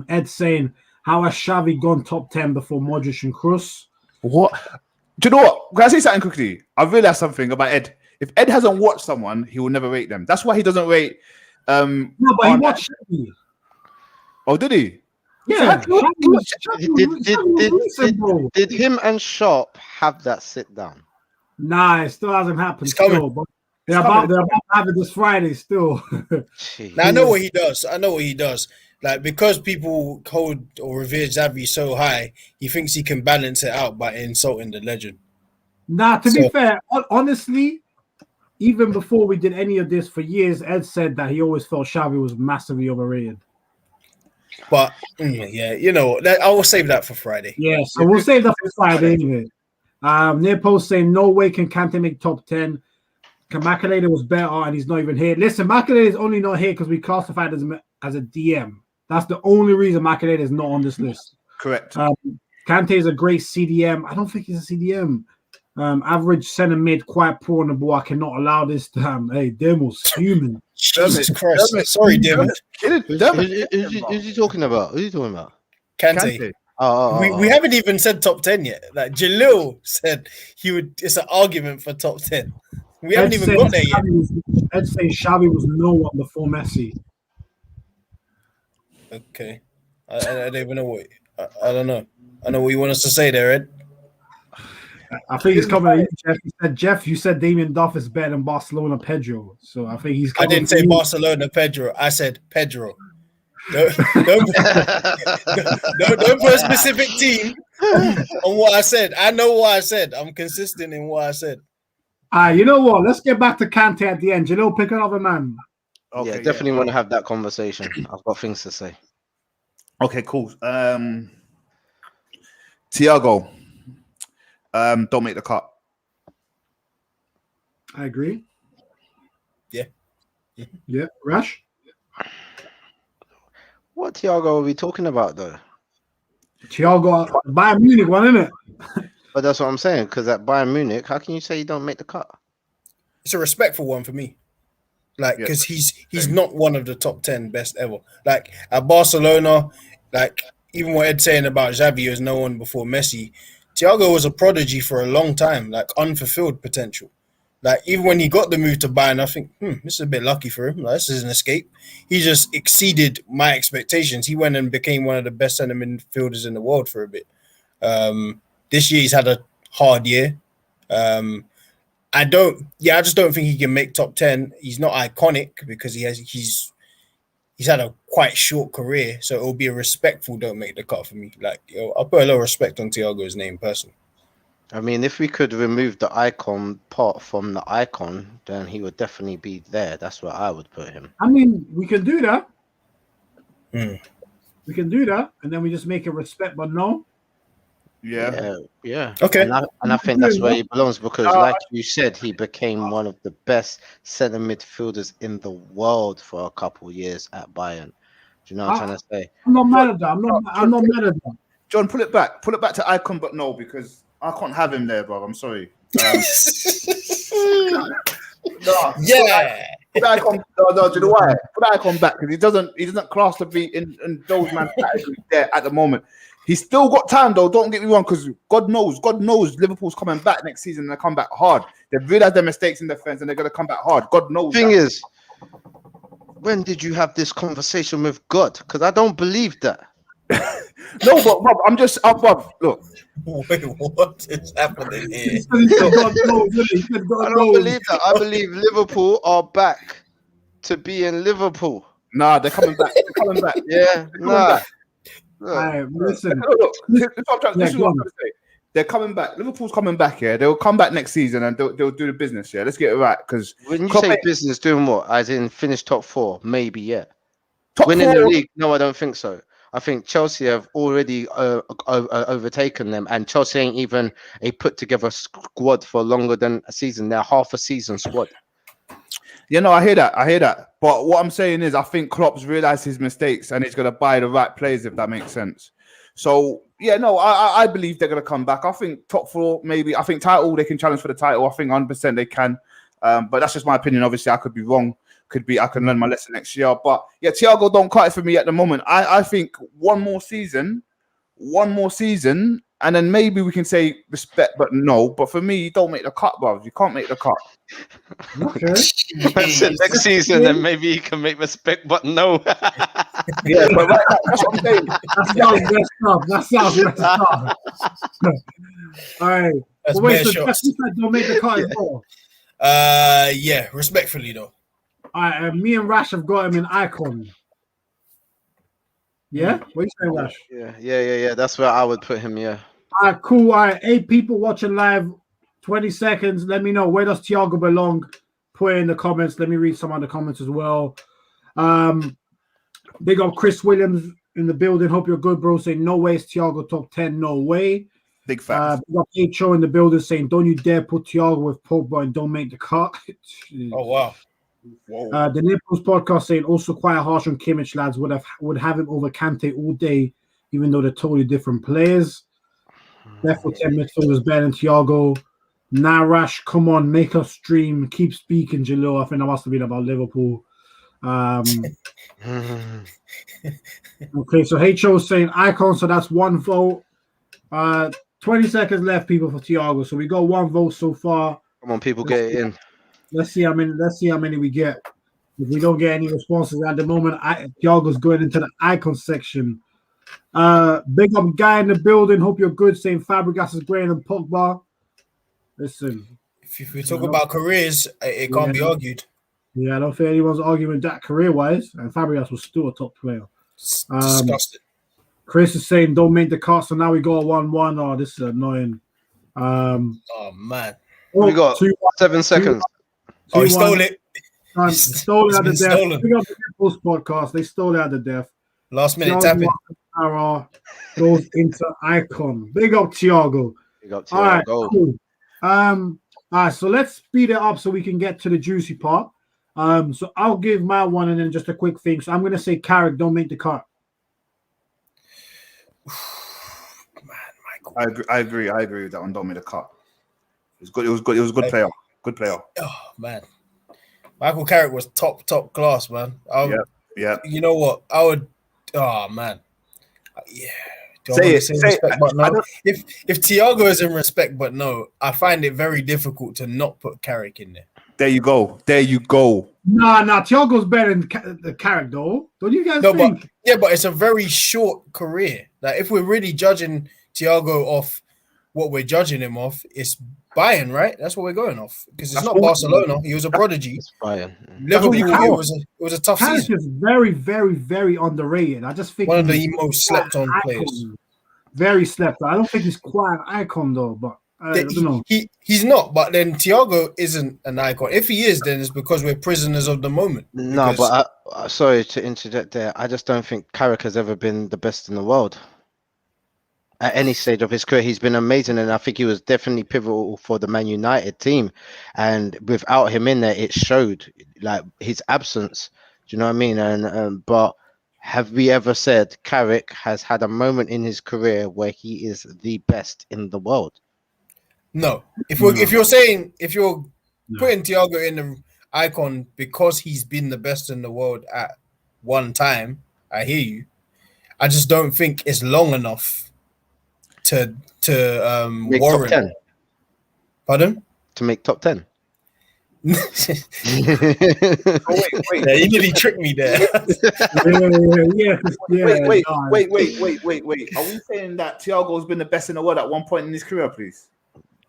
Ed's saying, how has Xavi gone top 10 before Modric and Kroos? What? Do you know what? Can I say something quickly? I've realized something about Ed. If Ed hasn't watched someone, he will never rate them. That's why he doesn't rate. No, but he watched Xavi. Oh, did he? Yeah. Did him and Sharp have that sit down? Nah, it still hasn't happened. It's coming. Still, but they're about to have it this Friday still. Now, I know what he does. Like, because people hold or revere Xavi so high, he thinks he can balance it out by insulting the legend. Nah, to be fair, honestly, even before we did any of this for years, Ed said that he always felt Xavi was massively overrated. But yeah, you know, I will save that for Friday. Yeah, so we'll save that for Friday anyway. Near post saying no way can Kante make top 10. Makelele was better and he's not even here. Listen, Makelele is only not here because we classified as a DM. That's the only reason Makelele is not on this list. Correct. Kante is a great CDM. I don't think he's a CDM. Average centre mid, quite poor on the ball. I cannot allow this. Hey, Demo's human. Jesus Christ. Sorry, Demo. Who's he talking about? Who's he talking about? Kante. Oh. We haven't even said top 10 yet. Like, Jalil said it's an argument for top 10. We haven't even got there yet. I'd say Xavi was no one before Messi. Okay. I don't even know what... I don't know. I know what you want us to say there, Ed. I think he's coming at you, Jeff. Jeff, you said Damien Duff is better than Barcelona Pedro. So I think he's I didn't say Barcelona Pedro. I said Pedro. Don't put a specific team on what I said. I know what I said. I'm consistent in what I said. You know what? Let's get back to Kante at the end. Jalil, pick another man. Okay, yeah, definitely want to have that conversation. I've got things to say. Okay, cool. Thiago, don't make the cut. I agree. Yeah. Yeah. Rash? What Thiago are we talking about, though? Thiago, Bayern Munich one, isn't it? But that's what I'm saying, because at Bayern Munich, how can you say you don't make the cut? It's a respectful one for me. Like, because he's not one of the top 10 best ever. Like, at Barcelona, like, even what Ed's saying about Xavi as no one before Messi, Thiago was a prodigy for a long time, like, unfulfilled potential. Like, even when he got the move to Bayern, I think, this is a bit lucky for him. Like, this is an escape. He just exceeded my expectations. He went and became one of the best centre midfielders in the world for a bit. This year, he's had a hard year. I just don't think he can make top 10. He's not iconic because he's had a quite short career, so it'll be a respectful don't make the cut for me. Like, I'll put a lot of respect on Thiago's name personally. I mean, if we could remove the icon part from the icon, then he would definitely be there. That's where I would put him. I mean, we can do that. We can do that, and then we just make it respect, but no. Yeah. Okay. And I think that's where he belongs because, like you said, he became one of the best centre midfielders in the world for a couple of years at Bayern. Do you know what I'm trying to say? I'm not mad at that. I'm not mad at that. John, pull it back to icon, but no, because I can't have him there, bro. I'm sorry. Yeah. Put the icon. No, do you know why? Put the icon back because he doesn't class to be in those man categories there at the moment. He's still got time though. Don't get me wrong, because God knows Liverpool's coming back next season and they come back hard. They've realized their mistakes in defense and they're gonna come back hard. God knows. The thing is, when did you have this conversation with God? Because I don't believe that. No, but Bob, Bob, look. Wait, what is happening here? I don't believe that. I believe Liverpool are back to being Liverpool. Nah, they're coming back. They're coming back. Yeah, nah. Listen. Look, this is what I'm trying to say. They're coming back. Liverpool's coming back. Yeah, they'll come back next season and they'll do the business. Yeah, let's get it right. Because when you say business, doing what? As in finish top 4, maybe. Yeah. Top Winning 4? the league? No, I don't think so. I think Chelsea have already overtaken them, and Chelsea ain't even a put together squad for longer than a season. They're half a season squad. Yeah, no, I hear that. But what I'm saying is, I think Klopp's realised his mistakes and he's going to buy the right players, if that makes sense. So, yeah, no, I believe they're going to come back. I think top 4, maybe. I think title, they can challenge for the title. I think 100% they can. But that's just my opinion. Obviously, I could be wrong. I can learn my lesson next year. But, yeah, Thiago don't cut it for me at the moment. I think one more season, and then maybe we can say respect, but no. But for me, you don't make the cut, bro. You can't make the cut. Okay. Next season, then maybe you can make respect, but no. Yeah, but that's what I'm saying. That sounds messed up. All right. That's Wait, so shots. don't make the cut as well. Yeah, respectfully though. All right, me and Rash have got him in icon. Yeah? What you saying, Rash? Yeah. That's where I would put him, yeah. All right, cool. All right, 8 people watching live, 20 seconds. Let me know, where does Thiago belong? Put it in the comments. Let me read some of the comments as well. Big up Chris Williams in the building. Hope you're good, bro. Saying, no way is Thiago top 10. No way. Big facts. Big up HO in the building saying, don't you dare put Thiago with Pogba and don't make the cut. Oh, wow. The Naples podcast saying also quite harsh on Kimmich, lads. Would have him over Kante all day, even though they're totally different players. Therefore, 10 midfielders better than Thiago. Nah, Rash, come on, make us stream. Keep speaking, Jalil. I think that must have been about Liverpool. Okay, so HO is saying icon, so that's 1 vote. 20 seconds left, people, for Thiago. So we got 1 vote so far. Come on, people, get it in. Let's see how many we get. If we don't get any responses at the moment, Thiago's going into the icon section. Big up guy in the building. Hope you're good. Saying Fabregas is greater than Pogba. Listen, if we talk about careers, it can't be argued. Yeah, I don't think anyone's arguing that career-wise. And Fabregas was still a top player. Disgusting. Chris is saying don't make the cut. So now we got 1-1. Oh, this is annoying. Oh man, we got 7 seconds. Oh, he stole it. Stole it at the death. Big up the Naples podcast. They stole it at the death. Last minute tapping. Goes into icon. Big up Thiago. Big up Thiago. All right, cool. All right, so let's speed it up so we can get to the juicy part. So I'll give my one and then just a quick thing. So I'm gonna say Carrick, don't make the cut. Man, Michael. I agree with that one. Don't make the cut. It was good. It was a good player. Good player. Oh man, Michael Carrick was top class, man. Yeah. You know what? I would. Oh man. Yeah. Say respect, but no. If Thiago is in respect, but no, I find it very difficult to not put Carrick in there. There you go. Nah. Thiago's better than the Carrick, though. Don't you guys think? But it's a very short career. Like if we're really judging Thiago off what we're judging him off, it's Bayern, right? That's what we're going off because it's not Barcelona. He was a prodigy. It's Bayern. Liverpool, it was a tough season. Is very, very, very underrated. I just think one of the most slept on players. Very slept. I don't think he's quite an icon though, but I don't know. He's not, but then Thiago isn't an icon. If he is, then it's because we're prisoners of the moment. No, but sorry to interject there. I just don't think Carrick has ever been the best in the world. At any stage of his career, he's been amazing, and I think he was definitely pivotal for the Man United team. And without him in there, it showed like his absence. Do you know what I mean? And but have we ever said Carrick has had a moment in his career where he is the best in the world? No. If you're putting Thiago in the icon because he's been the best in the world at one time, I hear you. I just don't think it's long enough to make warrant. top 10. Pardon? To make top 10. Wait. Yeah, you nearly tricked me there. Wait. Are we saying that Thiago's been the best in the world at one point in his career, please?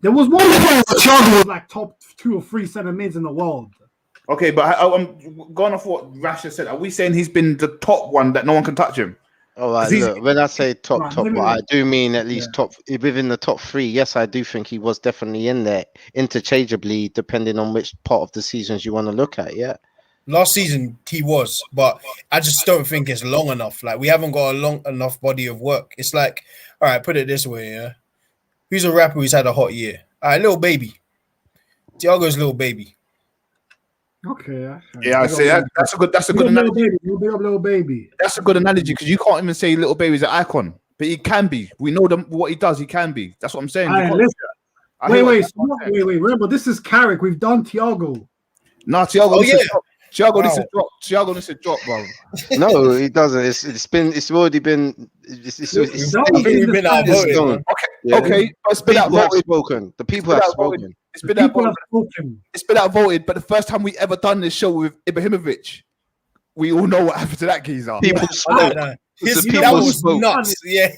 There was one point where Thiago was like top 2 or 3 centre mids in the world. Okay, but I'm going off what Rasha said. Are we saying he's been the top one that no one can touch him? All right, look, when I say top, but I do mean at least top within the top 3. Yes, I do think he was definitely in there interchangeably, depending on which part of the seasons you want to look at. Yeah, last season he was, but I just don't think it's long enough. Like we haven't got a long enough body of work. It's like, all right, put it this way, yeah. Who's a rapper who's had a hot year? All right, Little Baby. Thiago's Little Baby. Okay. Yeah, I say that's a good analogy. Little baby. That's a good analogy because you can't even say Little Baby's an icon, but he can be. We know what he does. He can be. That's what I'm saying. Wait. Remember, this is Carrick. We've done Thiago. No, Thiago. Thiago needs to drop, bro. No, he doesn't. It's already been. We've been outvoted. Okay. People have spoken. The people have spoken. It's been outvoted, but the first time we ever done this show with Ibrahimovic, we all know what happened to that geezer. People spoke. That was nuts. Yeah,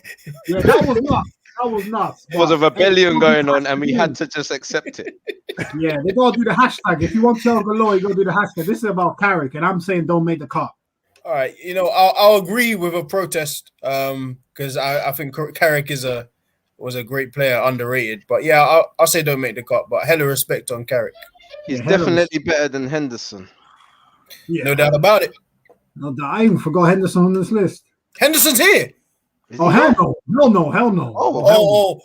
that was nuts. That was nuts. There was a rebellion going on, and we had to just accept it. Yeah, they gotta do the hashtag. If you want Thiago Law, you gotta do the hashtag. This is about Carrick, and I'm saying don't make the cut. All right, I'll agree with a protest because I think Carrick was a great player, underrated. But yeah, I'll say don't make the cut. But hella respect on Carrick. He's definitely better than Henderson. Yeah. No doubt about it. No doubt. I even forgot Henderson on this list. Henderson's here. Hell no. Hell no. Hell no.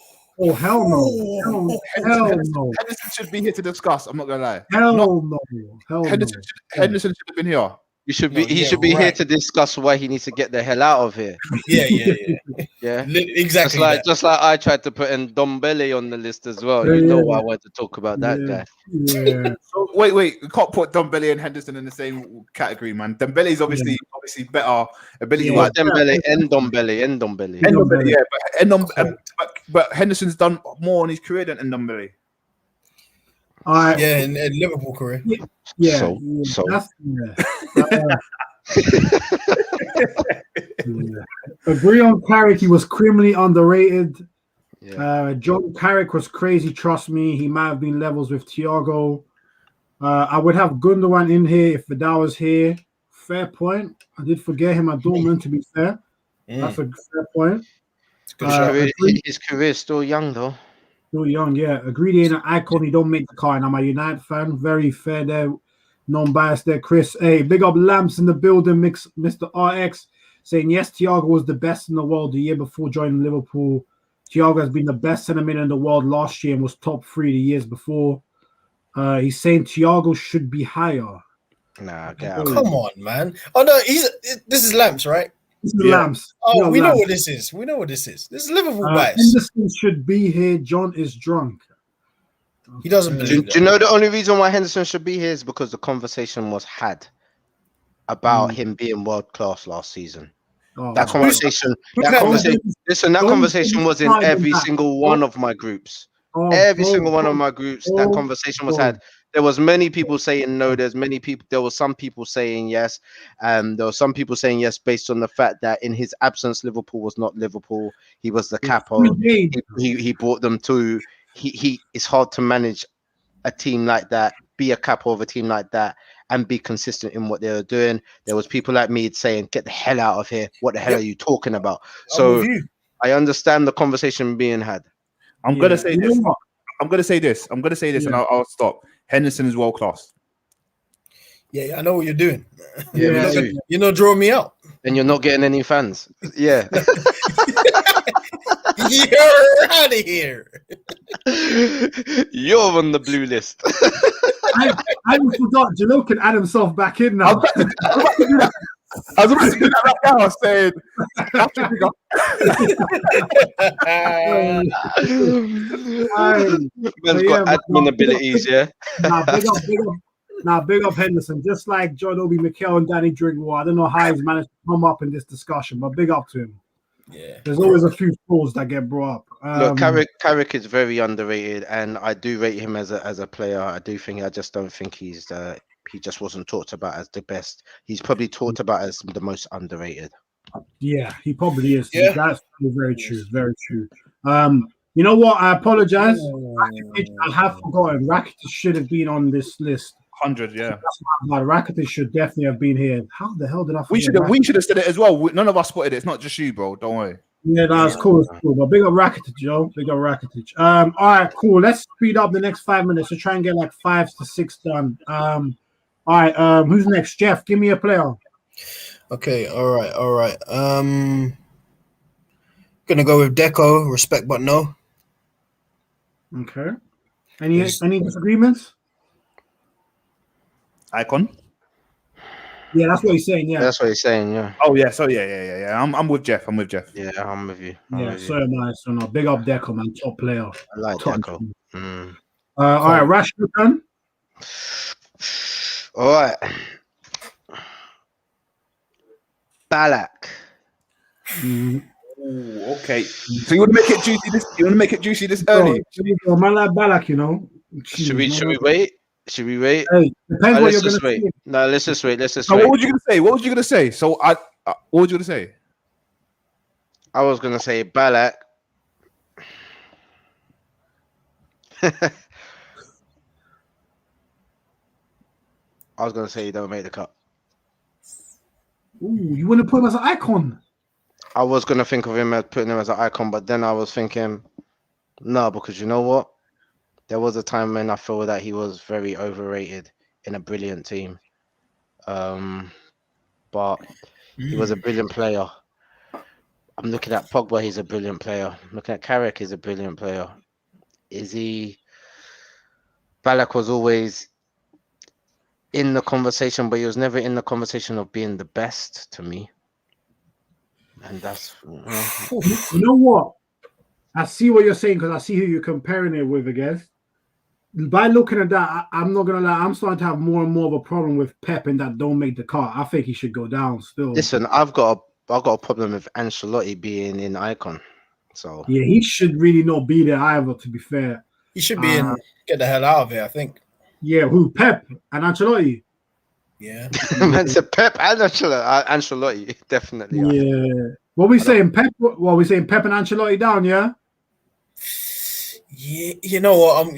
Henderson should be here to discuss. I'm not gonna lie. Hell no. Henderson should have been here. He should be here to discuss why he needs to get the hell out of here. Yeah. Exactly. Just like I tried to put in Dombele on the list as well. You know why I wanted to talk about that guy. Yeah. So wait, we can't put Dombele and Henderson in the same category, man. Dembele is obviously better ability. Yeah, Dembele and Dombele. But Henderson's done more in his career than Dombele. In Liverpool career. Agree on Carrick. He was criminally underrated. John Carrick was crazy. Trust me, he might have been levels with Thiago. I would have Gundogan in here if Vidal was here. Fair point. I did forget him at Dortmund. To be fair, that's a fair point. His career is still young though. Still young, yeah. Agreed, he ain't an icon. He don't make the car, and I'm a United fan. Very fair there. Non-biased there, Chris. Hey, big up Lamps in the building, Mr. RX, saying, yes, Thiago was the best in the world the year before joining Liverpool. Thiago has been the best centre mid in the world last year and was top 3 the years before. He's saying Thiago should be higher. Come on, man. Oh, no, this is Lamps, right? This is Lamps. Oh, we know what this is. This is Liverpool bias. Henderson should be here. John is drunk. He doesn't believe Do you know the only reason why Henderson should be here is because the conversation was had about him being world class last season. That conversation was in every single one of my groups. Single one of my groups, that conversation was had. There was many people saying no. There were some people saying yes. There were some people saying yes based on the fact that in his absence, Liverpool was not Liverpool. He was the capo. He brought them to. It's hard to manage a team like that, be a capo of a team like that, and be consistent in what they were doing. There was people like me saying, "Get the hell out of here! What the hell are you talking about?" So I understand the conversation being had. I'm gonna say this. I'm gonna say this, and I'll stop. Henderson is world class. Yeah, I know what you're doing. Yeah, you're not drawing me out, and you're not getting any fans. Yeah. You're out of here. You're on the blue list. I forgot. Jalil can add himself back in now. I was about to do that right now. I was saying, man's got admin abilities, yeah. Big up Henderson. Just like John Obi Mikel and Danny Drinkwater. I don't know how he's managed to come up in this discussion, but big up to him. Yeah. There's always a few flaws that get brought up. Look, Carrick is very underrated, and I do rate him as a player. I just don't think he just wasn't talked about as the best. He's probably talked about as the most underrated. Yeah, he probably is. Yeah. That's very true. Very true. You know what? I apologize. I have forgotten. Rakitic should have been on this list. 100, yeah. That's my bad. Rakitic should definitely have been here. How the hell did I forget? We should have said it as well. None of us spotted it. It's not just you, bro. Don't worry. Yeah, that's cool. It's cool. But big up Rakitic, Joe. Big up Rakitic. All right, cool. Let's speed up the next 5 minutes to try and get like 5 to 6 done. All right. Who's next? Jeff, give me a player. Okay. All right. Gonna go with Deco. Respect, but no. Okay. Any disagreements? Icon. Yeah, that's what he's saying. Yeah, That's what he's saying. Yeah. Oh yeah. So yeah. I'm with Jeff. Yeah, I'm with you. So am I. So no, big up Deco, man. Top player. I like Deco. All right, Rash, your turn. All right. Ballack. Ooh, okay. So you want to make it juicy this? You want to make it juicy this early? Man like Ballack, you know. Should we wait? Should we wait? Hey, depends what you're gonna say. No, let's just wait. So what was you gonna say? So what was you gonna say? I was gonna say Ballack. I was gonna say he don't make the cut. Ooh, you want to put him as an icon? I was gonna think of him as putting him as an icon, but then I was thinking, no, because you know what? There was a time when I feel that he was very overrated in a brilliant team. But he was a brilliant player. I'm looking at Pogba, he's a brilliant player. I'm looking at Carrick, he's a brilliant player. Ballack was always in the conversation, but he was never in the conversation of being the best to me. And that's... You know what? I see what you're saying because I see who you're comparing it with, I guess. By looking at that, I'm not gonna lie. I'm starting to have more and more of a problem with Pep and that don't make the cut. I think he should go down still. Listen, I've got a problem with Ancelotti being in icon. So yeah, he should really not be there either. To be fair, he should be in. Get the hell out of here, I think. Yeah, who? Pep and Ancelotti. Yeah, man said Pep and Ancelotti definitely. Yeah. What we saying, Pep? What we saying, Pep and Ancelotti down? Yeah. Yeah, you know what? I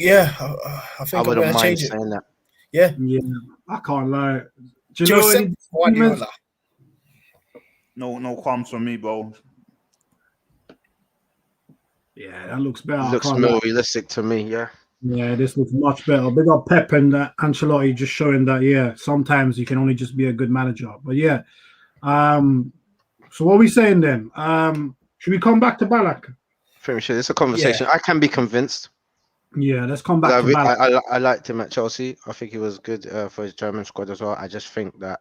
think I'm gonna change it. That. Yeah, I can't lie. Do you know any No qualms from me, bro. Yeah, that looks better. It looks more realistic to me. Yeah, this looks much better. Big up Pep and Ancelotti, just showing that sometimes you can only just be a good manager. But yeah, so what are we saying then? Should we come back to Ballack? Pretty sure it's a conversation. Yeah. I can be convinced. Yeah, let's come back to Ballack. I liked him at Chelsea. I think he was good for his German squad as well. I just think that,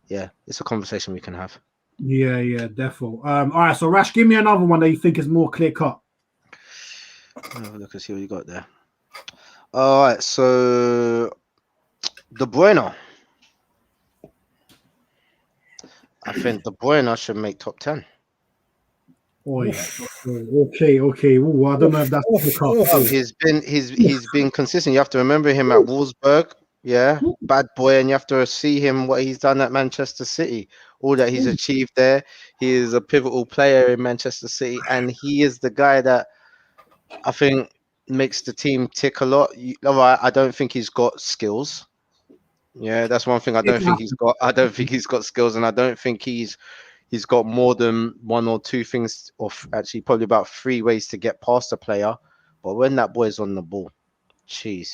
it's a conversation we can have. Yeah, defo. All right, so Rash, give me another one that you think is more clear cut. Have a look and see what you got there. All right, so De Bruyne. I think De Bruyne should make top 10. Oh yeah. Okay. Ooh, I don't know if that's he's been consistent. You have to remember him at Wolfsburg. Yeah, bad boy, and you have to see him what he's done at Manchester City. All that he's achieved there. He is a pivotal player in Manchester City, and he is the guy that I think makes the team tick a lot. I don't think he's got skills. Yeah, that's one thing I don't think he's got. I don't think he's got skills, and I don't think he's got more than one or two things, or actually probably about 3 ways to get past a player. But when that boy's on the ball, jeez,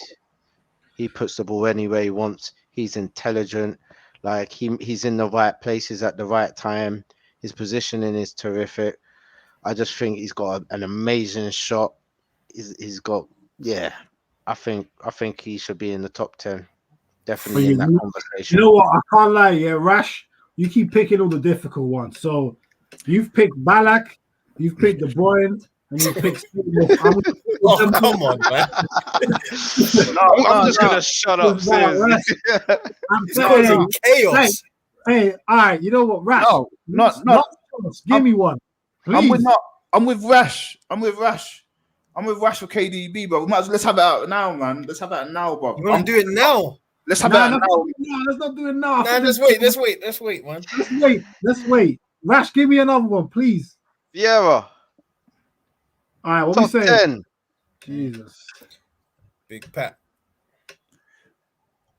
he puts the ball anywhere he wants. He's intelligent. Like he's in the right places at the right time. His positioning is terrific. I just think he's got an amazing shot. He's got, I think he should be in the top 10. Definitely in that conversation. You know what? I can't lie, Rash. You keep picking all the difficult ones. So you've picked Ballack, you've picked De Bruyne, and you've picked. Come on, man! I'm just gonna shut up. I'm telling you, chaos. Hey, all right. You know what, Rash? No. Give me one. Please. I'm with Rash. I'm with Rash for KDB, bro. Let's have it out now, man. Let's have it out now, bro. You want to do it now? Let's have it out now. No, let's not do it now. Nah, let's wait, man. Let's wait. Rash, give me another one, please. Vieira. All right, what Top we saying? 10. Jesus. Big Pat.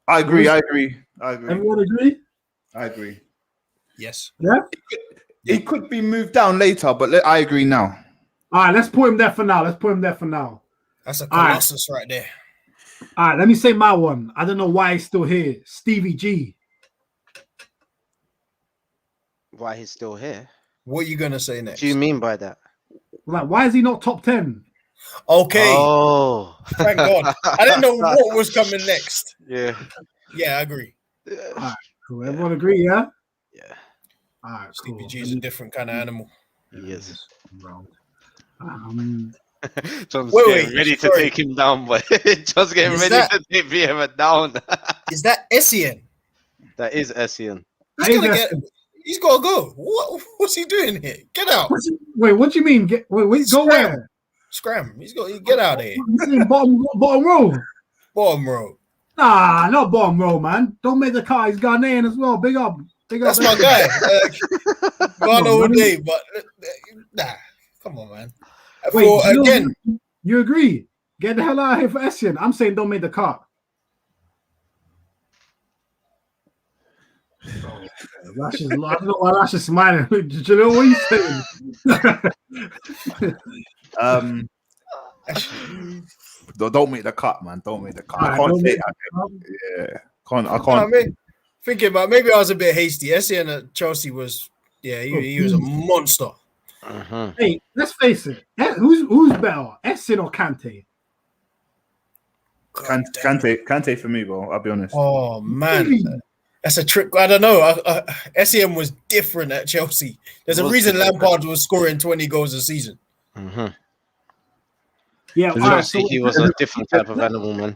I agree. Everyone agree? I agree. Yes. Yeah? It could be moved down later, but I agree now. All right, let's put him there for now. That's a colossus right there. All right, let me say my one. I don't know why he's still here. Stevie G. Why he's still here? What are you going to say next? What do you mean by that? Like, why is he not top 10? Okay. Oh. Thank God. I didn't know what was coming next. Yeah. Yeah, I agree. All right, cool. Everyone agree, yeah? Yeah. All right, Stevie cool. G is a different kind of animal. He is. John's getting ready to take him down, but John's getting ready to take Vieira down. Is that Essien? That is Essien. He's got to go. What's he doing here? Get out. Wait, what do you mean? Go where? Scram. Get out of here. Bottom row. Bottom row. Nah, not bottom row, man. Don't make the car. He's Ghanaian as well. Big up. That's my guy. Gone all day, but nah. Come on, man. Wait, again, you agree? Get the hell out of here for Essien. I'm saying don't make the cut. Rash is, I don't know why Rash is smiling. Do you know what he's saying? Don't make the cut, man. Don't make the cut. Right, I can't say that. Yeah, I can't. Thinking about maybe I was a bit hasty. Essien at Chelsea was, he was a monster. Uh-huh. Hey, let's face it. Who's better, Essien or Kante? Kante for me, bro. I'll be honest. Oh man, that's a trick. I don't know. Essien was different at Chelsea. There's a reason Lampard was scoring 20 goals a season. Mm-hmm. Yeah, he was a different type of animal, man.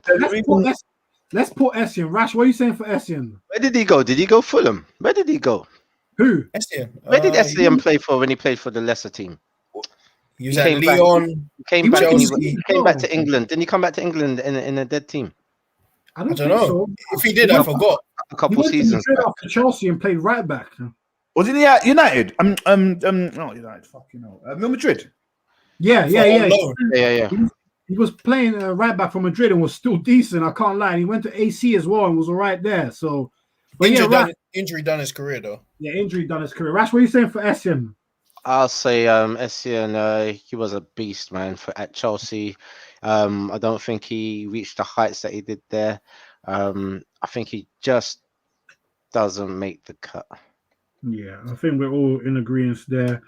Let's put Essien. Rash, what are you saying for Essien? Where did he go? Did he go Fulham? Where did he go? Who? Essien. Where did Essien play for when he played for the lesser team? He was at Lyon. He came back to England. Didn't he come back to England in a dead team? I don't know. So. If he did, I forgot. A couple seasons back. After Chelsea and played right back. Wasn't he at United? Not United. Fucking hell. Real Madrid. Yeah. He was playing right back for Madrid and was still decent. I can't lie. And he went to AC as well and was all right there. So, but injury done his career though. Yeah, injury done his career. Rash, what are you saying for Essien? I'll say Essien. He was a beast, man. At Chelsea, I don't think he reached the heights that he did there. I think he just doesn't make the cut. Yeah, I think we're all in agreement there.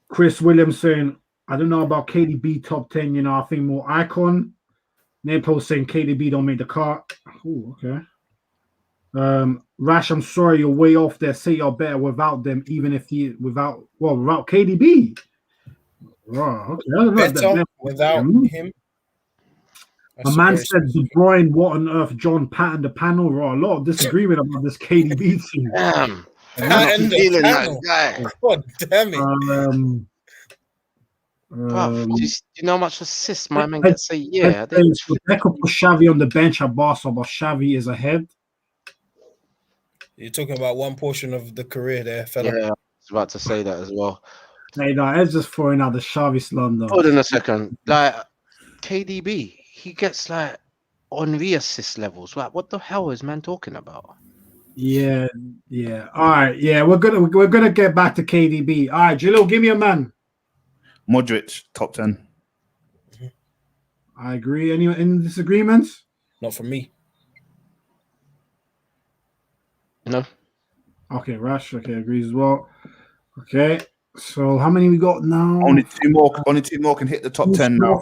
Chris Williams saying, I don't know about KDB top 10. I think more icon. Nepo saying KDB don't make the cut. Oh, okay. Rash, I'm sorry, you're way off there. Say you're better without them, even if without KDB. Oh, okay. Better without him. A man said De Bruyne, what on earth? John patted the panel. A lot of disagreement about this KDB team. Damn. God damn it. Do you know how much assists my man gets a year? Rebecca put Xavi on the bench at Barca, but Xavi is ahead. You're talking about one portion of the career there, fella. Yeah, I was about to say that as well. Hey, no, it's just throwing out the Xavi slander. Hold on a second. Like, KDB, he gets like Henry assist levels. Like, what the hell is man talking about? Yeah. All right, yeah, we're gonna get back to KDB. All right, Jalil, give me a man. Modric, top 10. I agree. Any disagreements? Not from me. No. Okay, Rash. Okay, agrees as well. Okay, so how many we got now? Only two more can hit the top 10 now.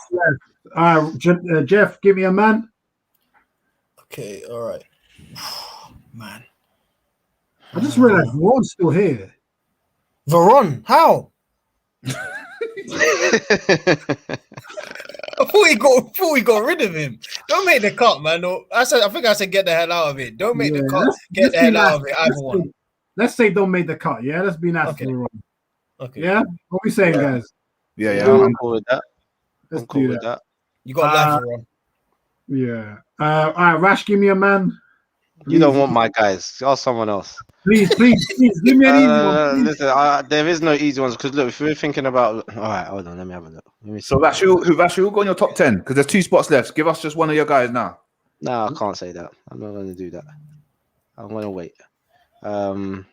All right, Jeff, give me a man. Okay, all right. Man. I just realized Varon's still here. Veron? How? I thought we got rid of him. Don't make the cut, man. No, I think I said get the hell out of it. Don't make the cut. Get the hell out of it. Either one. Let's say don't make the cut. Yeah, let's be nice to Veron. Okay. Yeah, what we saying, guys? Yeah. I'm cool with that. Let's I'm cool do with that. that. You got Lather on. Yeah. All right, Rash, give me a man. Please. You don't want my guys. Ask someone else. Please, give me an easy one. Please. Listen, there is no easy ones because look, if we're thinking about, all right, hold on, let me have a look. Let me see. So Rash, who go in your top 10? Because there's 2 spots left. Give us just one of your guys now. No, I can't say that. I'm not going to do that. I'm going to wait. All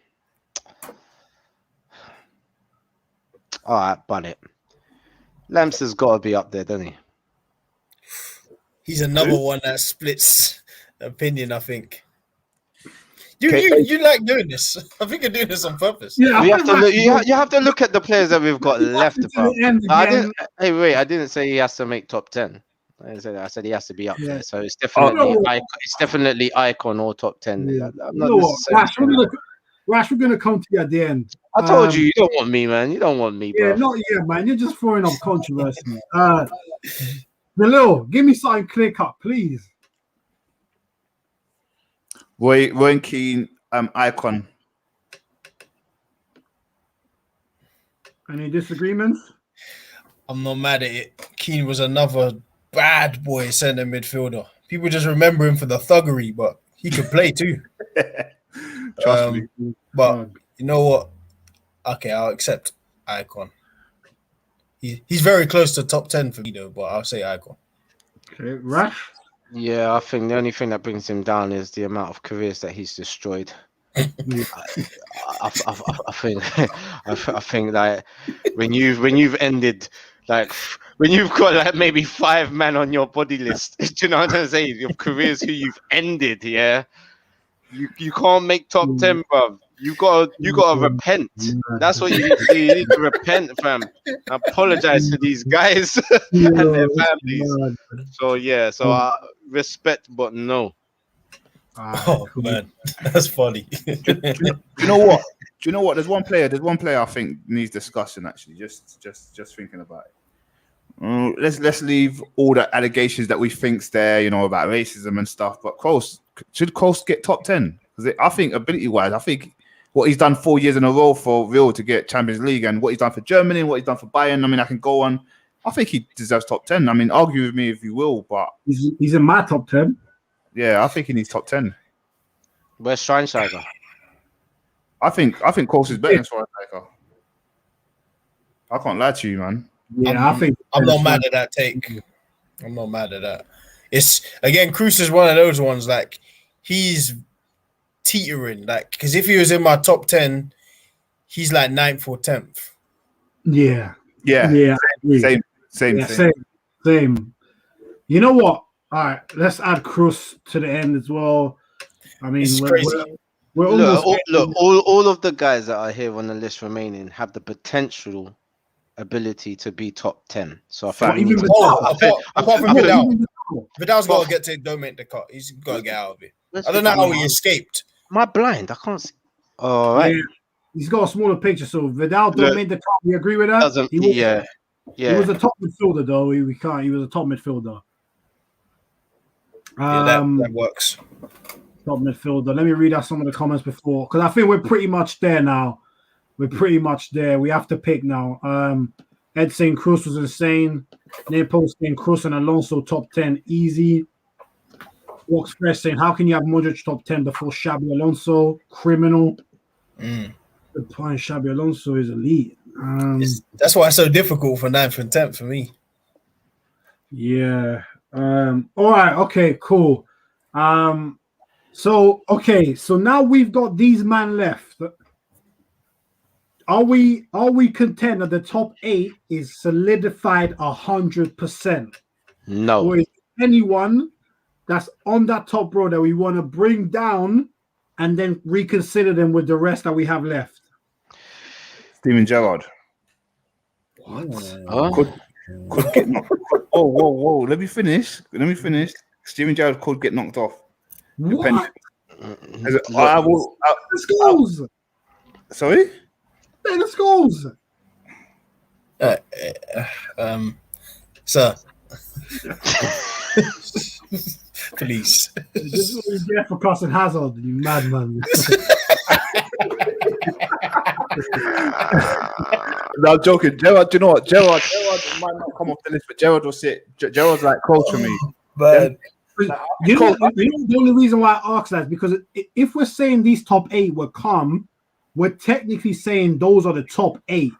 right, bun it. Lamps has got to be up there, doesn't he? He's another one that splits opinion, I think. You like doing this. I think you're doing this on purpose. Yeah, you have to look at the players that we've got left. I didn't say he has to make top 10. I said he has to be up there. So it's definitely icon or top 10. Yeah. I'm not Rash, we're gonna come to you at the end. I told you don't want me, man. You don't want me, bro. Yeah, not yet, man. You're just throwing up controversy. Belil, give me something clear cut, please. Roy Keane, icon. Any disagreements? I'm not mad at it. Keane was another bad boy centre midfielder. People just remember him for the thuggery, but he could play too. Trust me. But you know what? Okay, I'll accept icon. He's very close to top 10 for me though, but I'll say icon. Okay, Rash. Yeah, I think the only thing that brings him down is the amount of careers that he's destroyed. I think like when you've ended like when you've got like maybe 5 men on your body list, do you know what I'm saying? Your careers who you've ended, yeah. You can't make top 10, bro. You gotta repent. That's what you need to do. You need to repent, fam. Apologize to these guys and their families. So I respect, but no. Oh man, that's funny. Do you know what? There's one player I think needs discussion. Actually, just thinking about it. Let's leave all the allegations that we think's there, about racism and stuff. But should Kroos get top 10? Because I think ability-wise, I think what he's done 4 years in a row for Real to get Champions League, and what he's done for Germany, and what he's done for Bayern. I mean, I can go on. I think he deserves top 10. I mean, argue with me if you will, but he's in my top 10. Yeah, I think he needs top 10. Where's Schweinsteiger? I think Kroos is better than Schweinsteiger. I can't lie to you, man. Yeah, I'm not mad at that take. I'm not mad at that. It's again, Kroos is one of those ones like he's teetering, like because if he was in my top 10, he's like 9th or 10th. Yeah. Same. You know what? All right, let's add Kroos to the end as well. I mean, it's crazy. We're all of the guys that are here on the list remaining have the potential ability to be top 10. So I think apart from Vidal. Vidal's got to get to don't make the cut. He's got to get out of it. I don't know how he escaped. Am I blind? I can't see. All right. Yeah, he's got a smaller picture, so Vidal don't make the cut. You agree with that? He was a top midfielder, though. He was a top midfielder. That works. Top midfielder. Let me read out some of the comments before, because I think we're pretty much there now. We're pretty much there. We have to pick now. Ed saying Kroos was insane. Nepo saying Kroos and Alonso top 10 easy. Walks Fresh saying, how can you have Modric top 10 before Xabi Alonso? Criminal. Good point. Xabi Alonso is elite. That's why it's so difficult for 9th and 10th for me. Yeah. All right. Okay, cool. So now we've got these man left. Are we content that the top 8 is solidified 100%? No. Or is anyone that's on that top row that we want to bring down and then reconsider them with the rest that we have left? Steven Gerrard. What? Could get knocked. Whoa! Let me finish. Steven Gerrard could get knocked off. What? The Scholes. Sorry? They're the Scholes. Sir. Please. This is what you get for crossing Hazard, you madman. No, I'm joking. Gerrard, do you know what? Gerrard might not come off the list, but Gerrard will sit. Gerrard's like close for me. But You know, the only reason why I ask that is because if we're saying these top 8 will come, we're technically saying those are the top 8.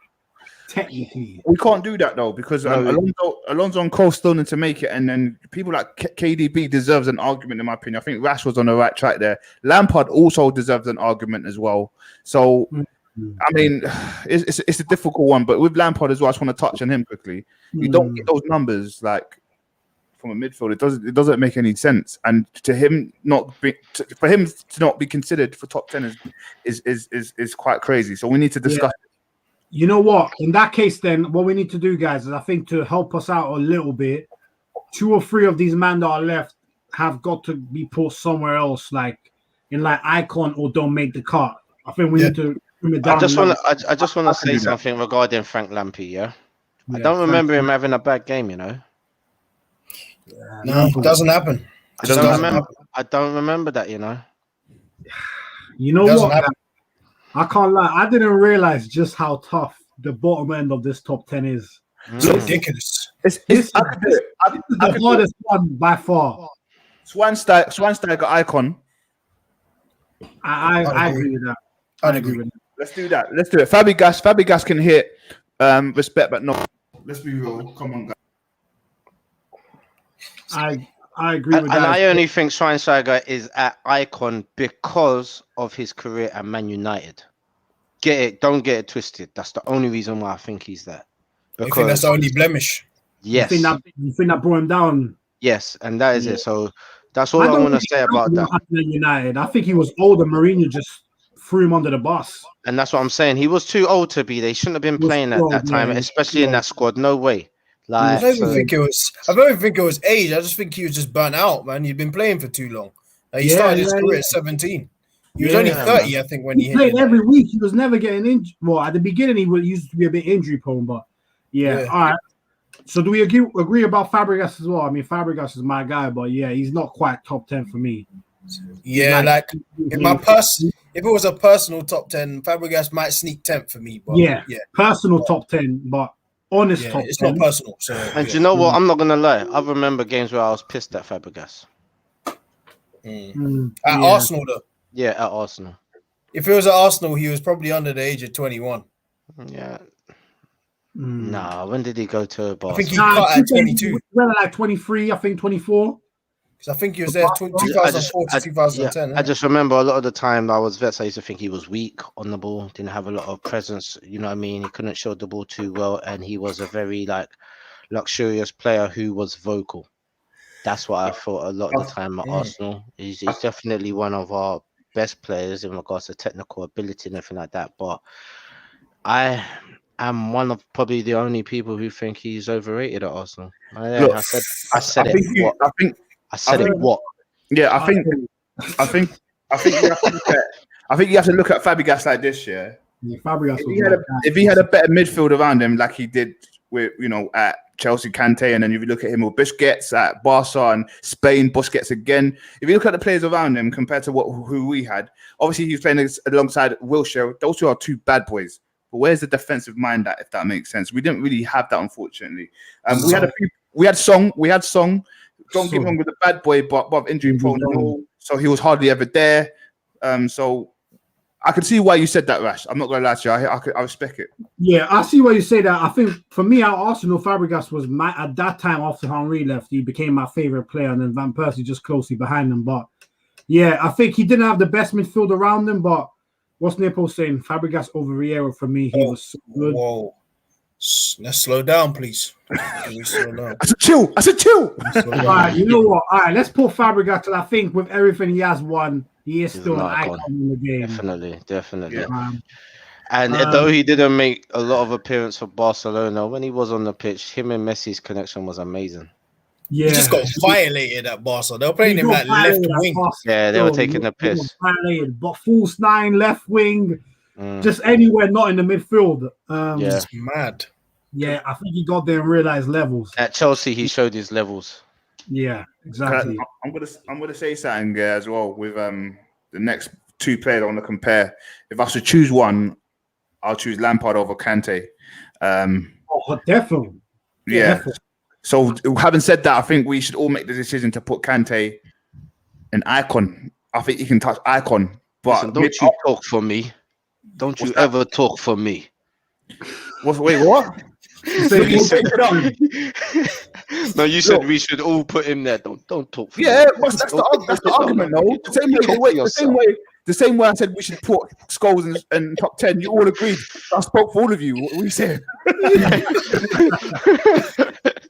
Technically, we can't do that though because Alonso and Cole still need to make it, and then people like KDB deserves an argument in my opinion. I think Rash was on the right track there. Lampard also deserves an argument as well. So, I mean, it's a difficult one, but with Lampard as well, I just want to touch on him quickly. You don't get those numbers like from a midfield. It doesn't make any sense, and for him to not be considered for top 10 is quite crazy. So we need to discuss. Yeah. You know what? In that case, then what we need to do, guys, is I think to help us out a little bit, 2 or 3 of these men that are left have got to be put somewhere else, like in like icon or don't make the cut. I think we need to bring it down. I just want to say something regarding Frank Lampard. Yeah, I don't remember him having a bad game. You know. No, it doesn't happen. I don't remember that. You know. You know what? I can't lie. I didn't realize just how tough the bottom end of this top 10 is. It's ridiculous. This is the hardest one by far. Schweinsteiger icon. I agree with that. I'd agree with that. Let's do that. Let's do it. Fabregas can hit respect, but no. Let's be real. Come on, guys. I agree with that. And I only think Schweinsteiger is at icon because of his career at Man United. Don't get it twisted. That's the only reason why I think he's there. I think that's the only blemish. Yes. You think that brought him down? Yes, and that is it. So that's all I want to say about that. United. I think he was older. Mourinho just threw him under the bus. And that's what I'm saying. He was too old to be. They shouldn't have been playing at that time, especially in that squad. No way. Like, I don't think it was age. I just think he was just burnt out, man. He'd been playing for too long. He started his career at 17. He was only 30, man. I think, when he played every week. He was never getting injured. Well, at the beginning, he used to be a bit injury prone, but yeah. All right. So do we agree about Fabregas as well? I mean, Fabregas is my guy, but yeah, he's not quite top 10 for me. Yeah, like if it was a personal top 10, Fabregas might sneak 10th for me. But yeah, personal top 10, but honest top 10. It's not personal. So, and you know what? I'm not gonna lie. I remember games where I was pissed at Fabregas. At Arsenal, though. Yeah, at Arsenal. If it was at Arsenal, he was probably under the age of 21. Yeah. Nah, when did he go to Barcelona? I think he cut at 22. Well, like 23, I think 24. Because I think he was there 2004 to 2010. I just remember a lot of the time I was vets, I used to think he was weak on the ball, didn't have a lot of presence. You know what I mean? He couldn't show the ball too well, and he was a very luxurious player who was vocal. That's what I thought a lot of the time at Arsenal. He's definitely one of our best players in regards to technical ability and everything like that. But I am one of probably the only people who think he's overrated at Arsenal. I said it. Yeah, I think you have to look at Fabregas like this. Yeah, Fabregas. If he had a better midfield around him, like he did with at Chelsea, Kante, and then if you look at him with Busquets at Barca and Spain, Busquets again. If you look at the players around him compared to who we had, obviously he's playing alongside Wilshere. Those two are two bad boys. But where's the defensive mind at, if that makes sense? We didn't really have that, unfortunately. We had Song. Don't get me wrong with the bad boy, but injury prone and all. So he was hardly ever there. So I can see why you said that, Rash. I'm not going to lie to you. I respect it. Yeah, I see why you say that. I think for me, at Arsenal, Fabregas was at that time after Henry left, he became my favorite player, and then Van Persie just closely behind him. But yeah, I think he didn't have the best midfield around him. But what's Nepo saying? Fabregas over Vieira for me, he was so good. Whoa. Let's slow down, please. Can we slow down? I said chill. All right, you know what? All right, let's put Fabregas till I think with everything he has won, he is still an icon in the game. Definitely. Yeah. And though he didn't make a lot of appearance for Barcelona, when he was on the pitch, him and Messi's connection was amazing. Yeah, he just got violated at Barca. They were playing him at left wing. Yeah, they were taking the piss. Violated, but false 9, left wing, just anywhere not in the midfield. It's mad. Yeah, I think he got there and realized levels. At Chelsea, he showed his levels. Yeah, exactly. I'm gonna say something as well with the next two players I want to compare. If I should choose one, I'll choose Lampard over Kante. Definitely. Yeah. Definitely. So having said that, I think we should all make the decision to put Kante an icon. I think he can touch icon. But listen, don't you talk for me. Don't you ever talk for me. Wait, what? You said, no, you said we should all put him there. Don't talk for me. Yeah, that's the argument, though. The same way I said we should put Scholes in top 10, you all agreed. I spoke for all of you. What were you saying?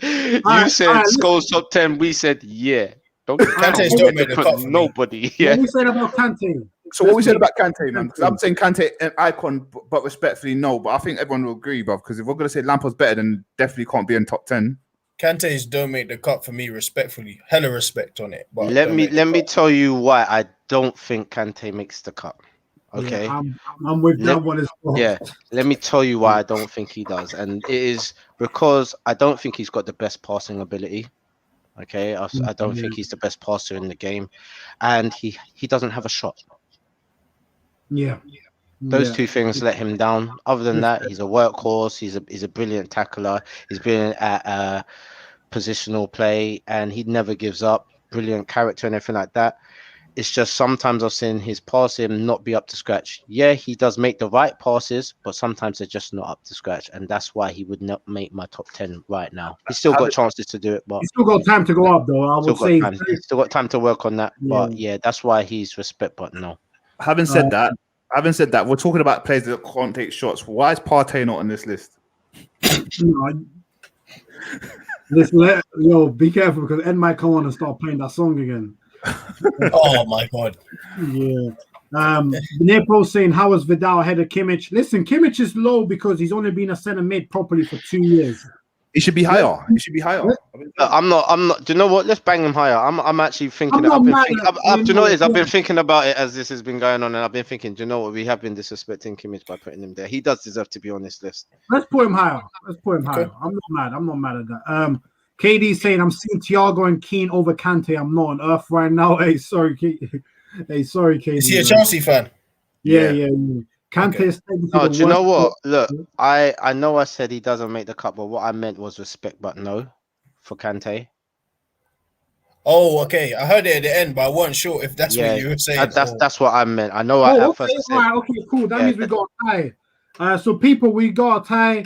You said Scholes top 10. We said, yeah. Don't put nobody. Yeah. What we said about Kante? So what we said about Kante, man? Because I'm saying Kante an icon, but respectfully, no. But I think everyone will agree, bro. Because if we're going to say Lampard's better, then definitely can't be in top 10. Kante's don't make the cut for me, respectfully. Hella respect on it. But let me tell you why I don't think Kante makes the cut. Okay, yeah, I'm with that one as well. Yeah, let me tell you why I don't think he does, and it is because I don't think he's got the best passing ability. Okay, I don't think he's the best passer in the game, and he doesn't have a shot. Yeah. Those two things let him down. Other than that, he's a workhorse. He's a brilliant tackler. He's brilliant at positional play, and he never gives up. Brilliant character and everything like that. It's just sometimes I've seen his passing not be up to scratch. Yeah, he does make the right passes, but sometimes they're just not up to scratch, and that's why he would not make my top 10 right now. He's still got chances to do it, but he's still got time to go up, though. I would say he's still got time to work on that. But yeah, that's why he's respect. But no. Having said that, we're talking about players that can't take shots. Why is Partey not on this list? Be careful because Ed might come on and start playing that song again. Oh my god. Yeah. Nepo saying, how is Vidal ahead of Kimmich? Listen, Kimmich is low because he's only been a centre mid properly for 2 years. He should be higher. He should be higher. I'm not. Do you know what? Let's bang him higher. I'm actually thinking. I've been thinking about it as this has been going on, and I've been thinking. Do you know what? We have been disrespecting Kimmich by putting him there. He does deserve to be on this list. Let's put him higher. I'm not mad at that. KD saying, I'm seeing Thiago and Keane over Kante. I'm not on earth right now. Hey, sorry, KD. Is he a Chelsea fan? Yeah. Kante is no, do you know what? Look, I know I said he doesn't make the cut, but what I meant was respect, but no, for Kante. Oh, okay. I heard it at the end, but I wasn't sure if that's what you were saying. That's what I meant. I know. Okay, cool. That means we got a tie. So people, we got a tie.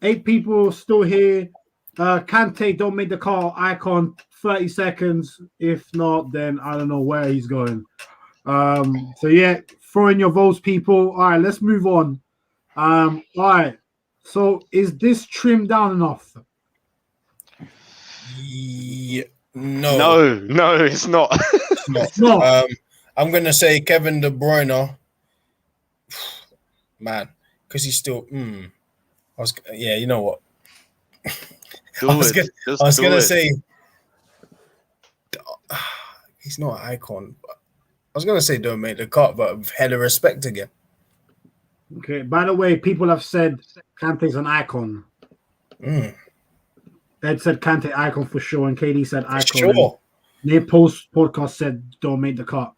8 people still here. Kante don't make the call. Icon 30 seconds. If not, then I don't know where he's going. So yeah, throw in your votes, people. All right, let's move on. All right. So is this trimmed down enough? Yeah, no, it's not. No. I'm gonna say Kevin De Bruyne. Man, because he's still. You know what? I was gonna say he's not an icon. I was gonna say don't make the cut, but hella respect again. Okay. By the way, people have said Kante's an icon. Ed said Kante icon for sure, and KD said icon. Sure. Near post podcast said don't make the cut.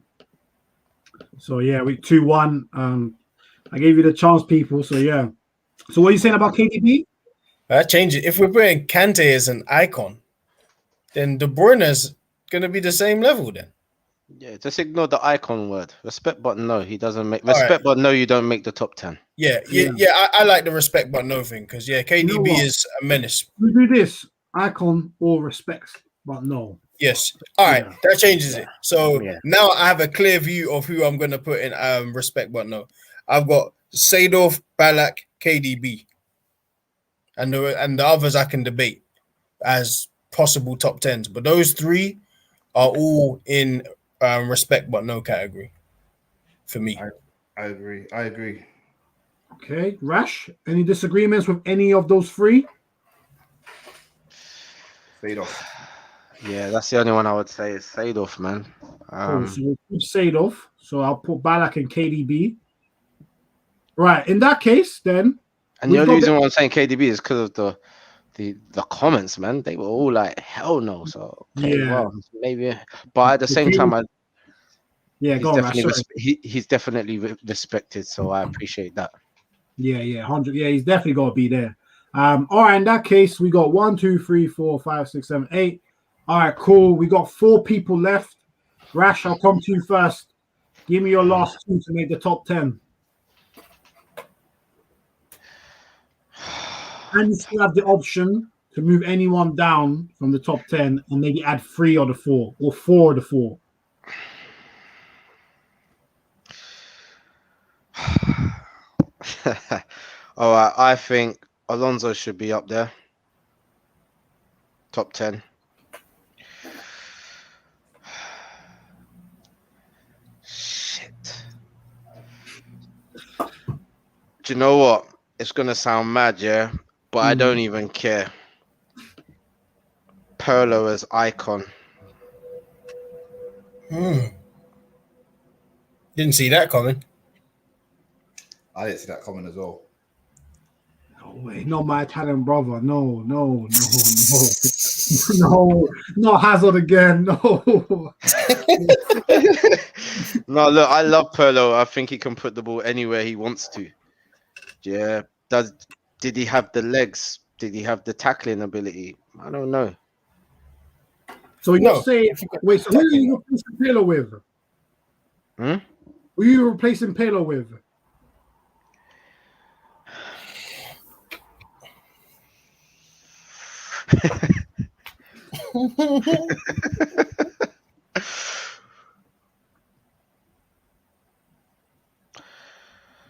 So yeah, we 2-1. I gave you the chance, people. So yeah. So what are you saying about KDB? That changes. If we're putting Kante as an icon, then De Bruyne is going to be the same level then. Yeah, just ignore the icon word. Respect, but no, he doesn't make respect, but no, you don't make the top 10. Yeah. I like the respect, but no thing because KDB is a menace. We do this icon or respect, but no. Yes. All right, that changes it. So now I have a clear view of who I'm going to put in respect, but no. I've got Seedorf, Ballack, KDB. And the others I can debate as possible top 10s. But those 3 are all in respect but no category for me. I agree. Okay. Rash, any disagreements with any of those 3? Seedorf. Yeah, that's the only one I would say is Seedorf, man. Cool. So we'll put Seedorf. So I'll put Ballack and KDB. Right. In that case, then. And the only reason why I'm saying KDB is because of the comments, man. They were all like, hell no. So maybe, but at the same time, he's definitely respected. So I appreciate that. Yeah, 100. Yeah, he's definitely got to be there. All right, in that case, we got 1, 2, 3, 4, 5, 6, 7, 8. All right, cool. We got 4 people left. Rash, I'll come to you first. Give me your last 2 to make the top 10. And you still have the option to move anyone down from the top 10 and maybe add 3 or the 4 or 4 or the 4. All right, I think Alonso should be up there. Top 10. Shit. Do you know what? It's going to sound mad, yeah? But I don't even care. Pirlo as icon. Didn't see that coming. I didn't see that coming as well. No way, not my Italian brother. No. No, Hazard again. No. No, look, I love Pirlo. I think he can put the ball anywhere he wants to. Yeah. Did he have the legs? Did he have the tackling ability? I don't know. So you're saying, wait, so who are you replacing Pirlo with? Who are you replacing Pirlo with?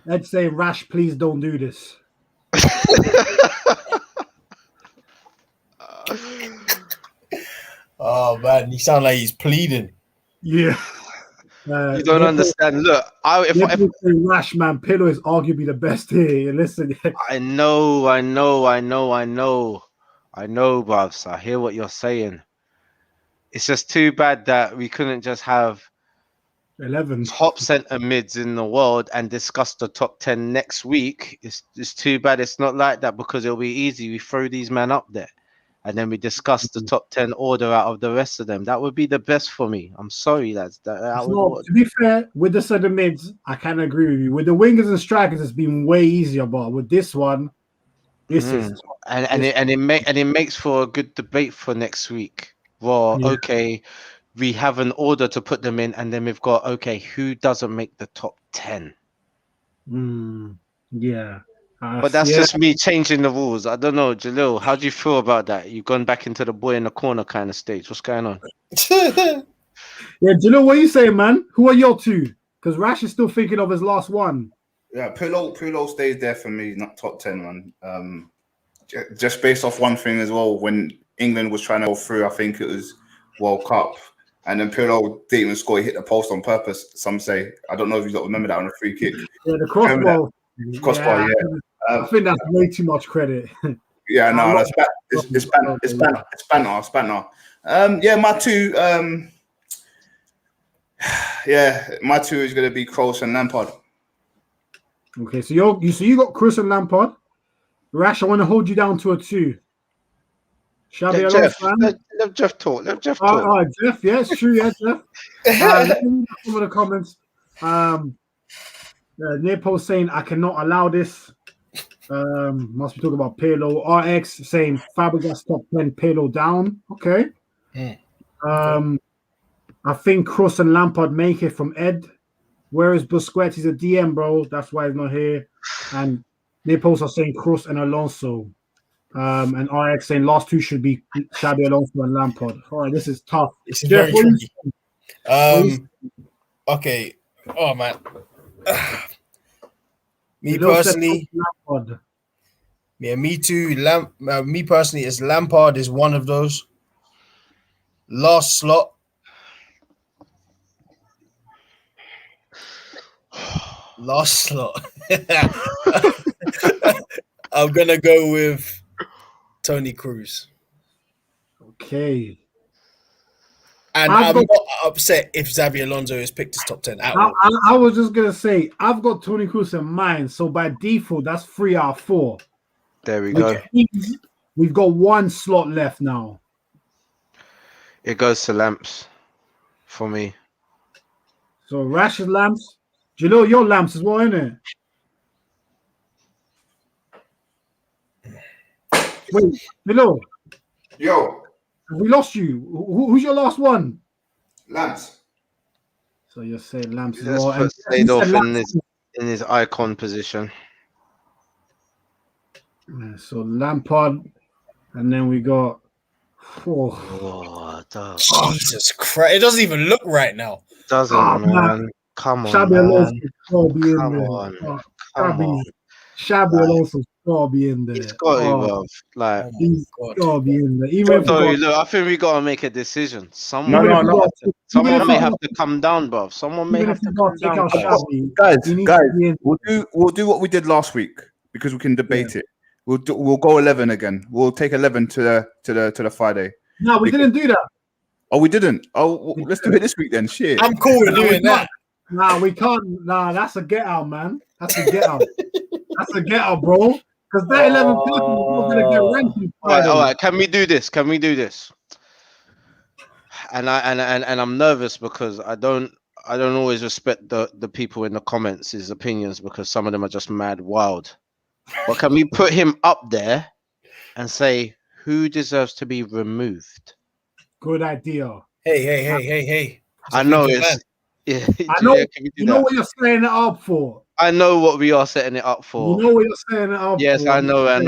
I'd say, Rash, please don't do this. Oh man, you sound like he's pleading. Yeah. You don't understand. Look, if say Rash, man, Pirlo is arguably the best here. Listen, I know, Bubs. I hear what you're saying. It's just too bad that we couldn't just have 11 top centre mids in the world and discuss the top 10 next week. It's too bad it's not like that, because it'll be easy. We throw these men up there and then we discuss the top 10 order out of the rest of them. That would be the best for me. I'm sorry, lads. To be fair, with the centre mids, I kind of agree with you. With the wingers and strikers, it's been way easier, but with this one, this is it makes for a good debate for next week. Well, okay, we have an order to put them in, and then we've got, okay, who doesn't make the top 10? Yeah. But that's just me changing the rules. I don't know, Jalil, how do you feel about that? You've gone back into the boy in the corner kind of stage. What's going on? Yeah, Jalil, what are you saying, man? Who are your 2? Because Rash is still thinking of his last one. Yeah, Pirlo stays there for me, not top 10, man. Just based off one thing as well, when England was trying to go through, I think it was World Cup, and then Pirlo didn't even score. He hit the post on purpose, some say. I don't know if you don't remember that on a free kick. Yeah, the crossbar. Crossbar, yeah. I think that's way too much credit. Yeah, no, it's banter. Yeah, my 2. My 2 is going to be Kroos and Lampard. Okay, so you got Kroos and Lampard. Rash, I want to hold you down to a 2. Xavi Alonso. Let Jeff talk. Jeff, yeah, it's true. Yeah, Jeff. Let me read some of the comments. Nepo saying, I cannot allow this. Must be talking about Pirlo. RX saying, Fabregas top 10, Pirlo down. Okay. I think Kroos and Lampard make it from Ed. Whereas Busquets is a DM, bro. That's why he's not here. And Nepos are saying Kroos and Alonso. And RX saying last 2 should be Xabi Alonso and Lampard. All right, this is tough. It's very tricky. Okay. Oh, man. Me personally. Yeah, me too. Me personally, is Lampard is one of those. Last slot. I'm gonna go with Tony Cruz. Okay. And I'm not upset if Xabi Alonso is picked as top 10 at all. I was just gonna say I've got Tony Cruz in mind, so by default that's 3 out of 4. There we go. We've got 1 slot left now. It goes to Lamps for me. So Rash's Lamps. Jalil, your Lamps as well, isn't it? Wait, hello. Yo, We lost you. Who's your last one? Lamps. So you're saying Lamps as Let's well. put And Slade you off said in his icon position. Yeah, so Lampard, and then we got. Oh, Jesus Christ! It doesn't even look right now. doesn't, man. Come on, Xabi man. Alonso gotta be in Come there. on. Oh, Come on. Xabi Like, Alonso's gotta be in there. He's got to, bruv. Like, Oh my He's God. gotta be in there. Even if we sorry, got, look, I think we got to make a decision. Someone, even if we got, someone even if may we have got- to come down, bruv. Someone may even have if we to got come to take down. out bruv. Xavi, he needs Guys, to be in. we'll do what we did last week because we can debate it. We'll go 11 again. We'll take 11 to the Friday. No, we didn't do that. Oh, we didn't. Oh, let's do it this week then. Shit. I'm cool with doing that. Nah, we can't. Nah, that's a get out, man. That's a get out. That's a get out, bro. Because that 11 people are gonna get rented. All right. Can we do this? Can we do this? And I'm nervous because I don't always respect the people in the comments' opinions because some of them are just mad wild. But can we put him up there and say who deserves to be removed? Good idea. Hey. I know it's. Yeah, I know. can we do You know that? what you're setting it up for. I know what we are setting it up for. You know what you're setting it up for. Yes, I know, and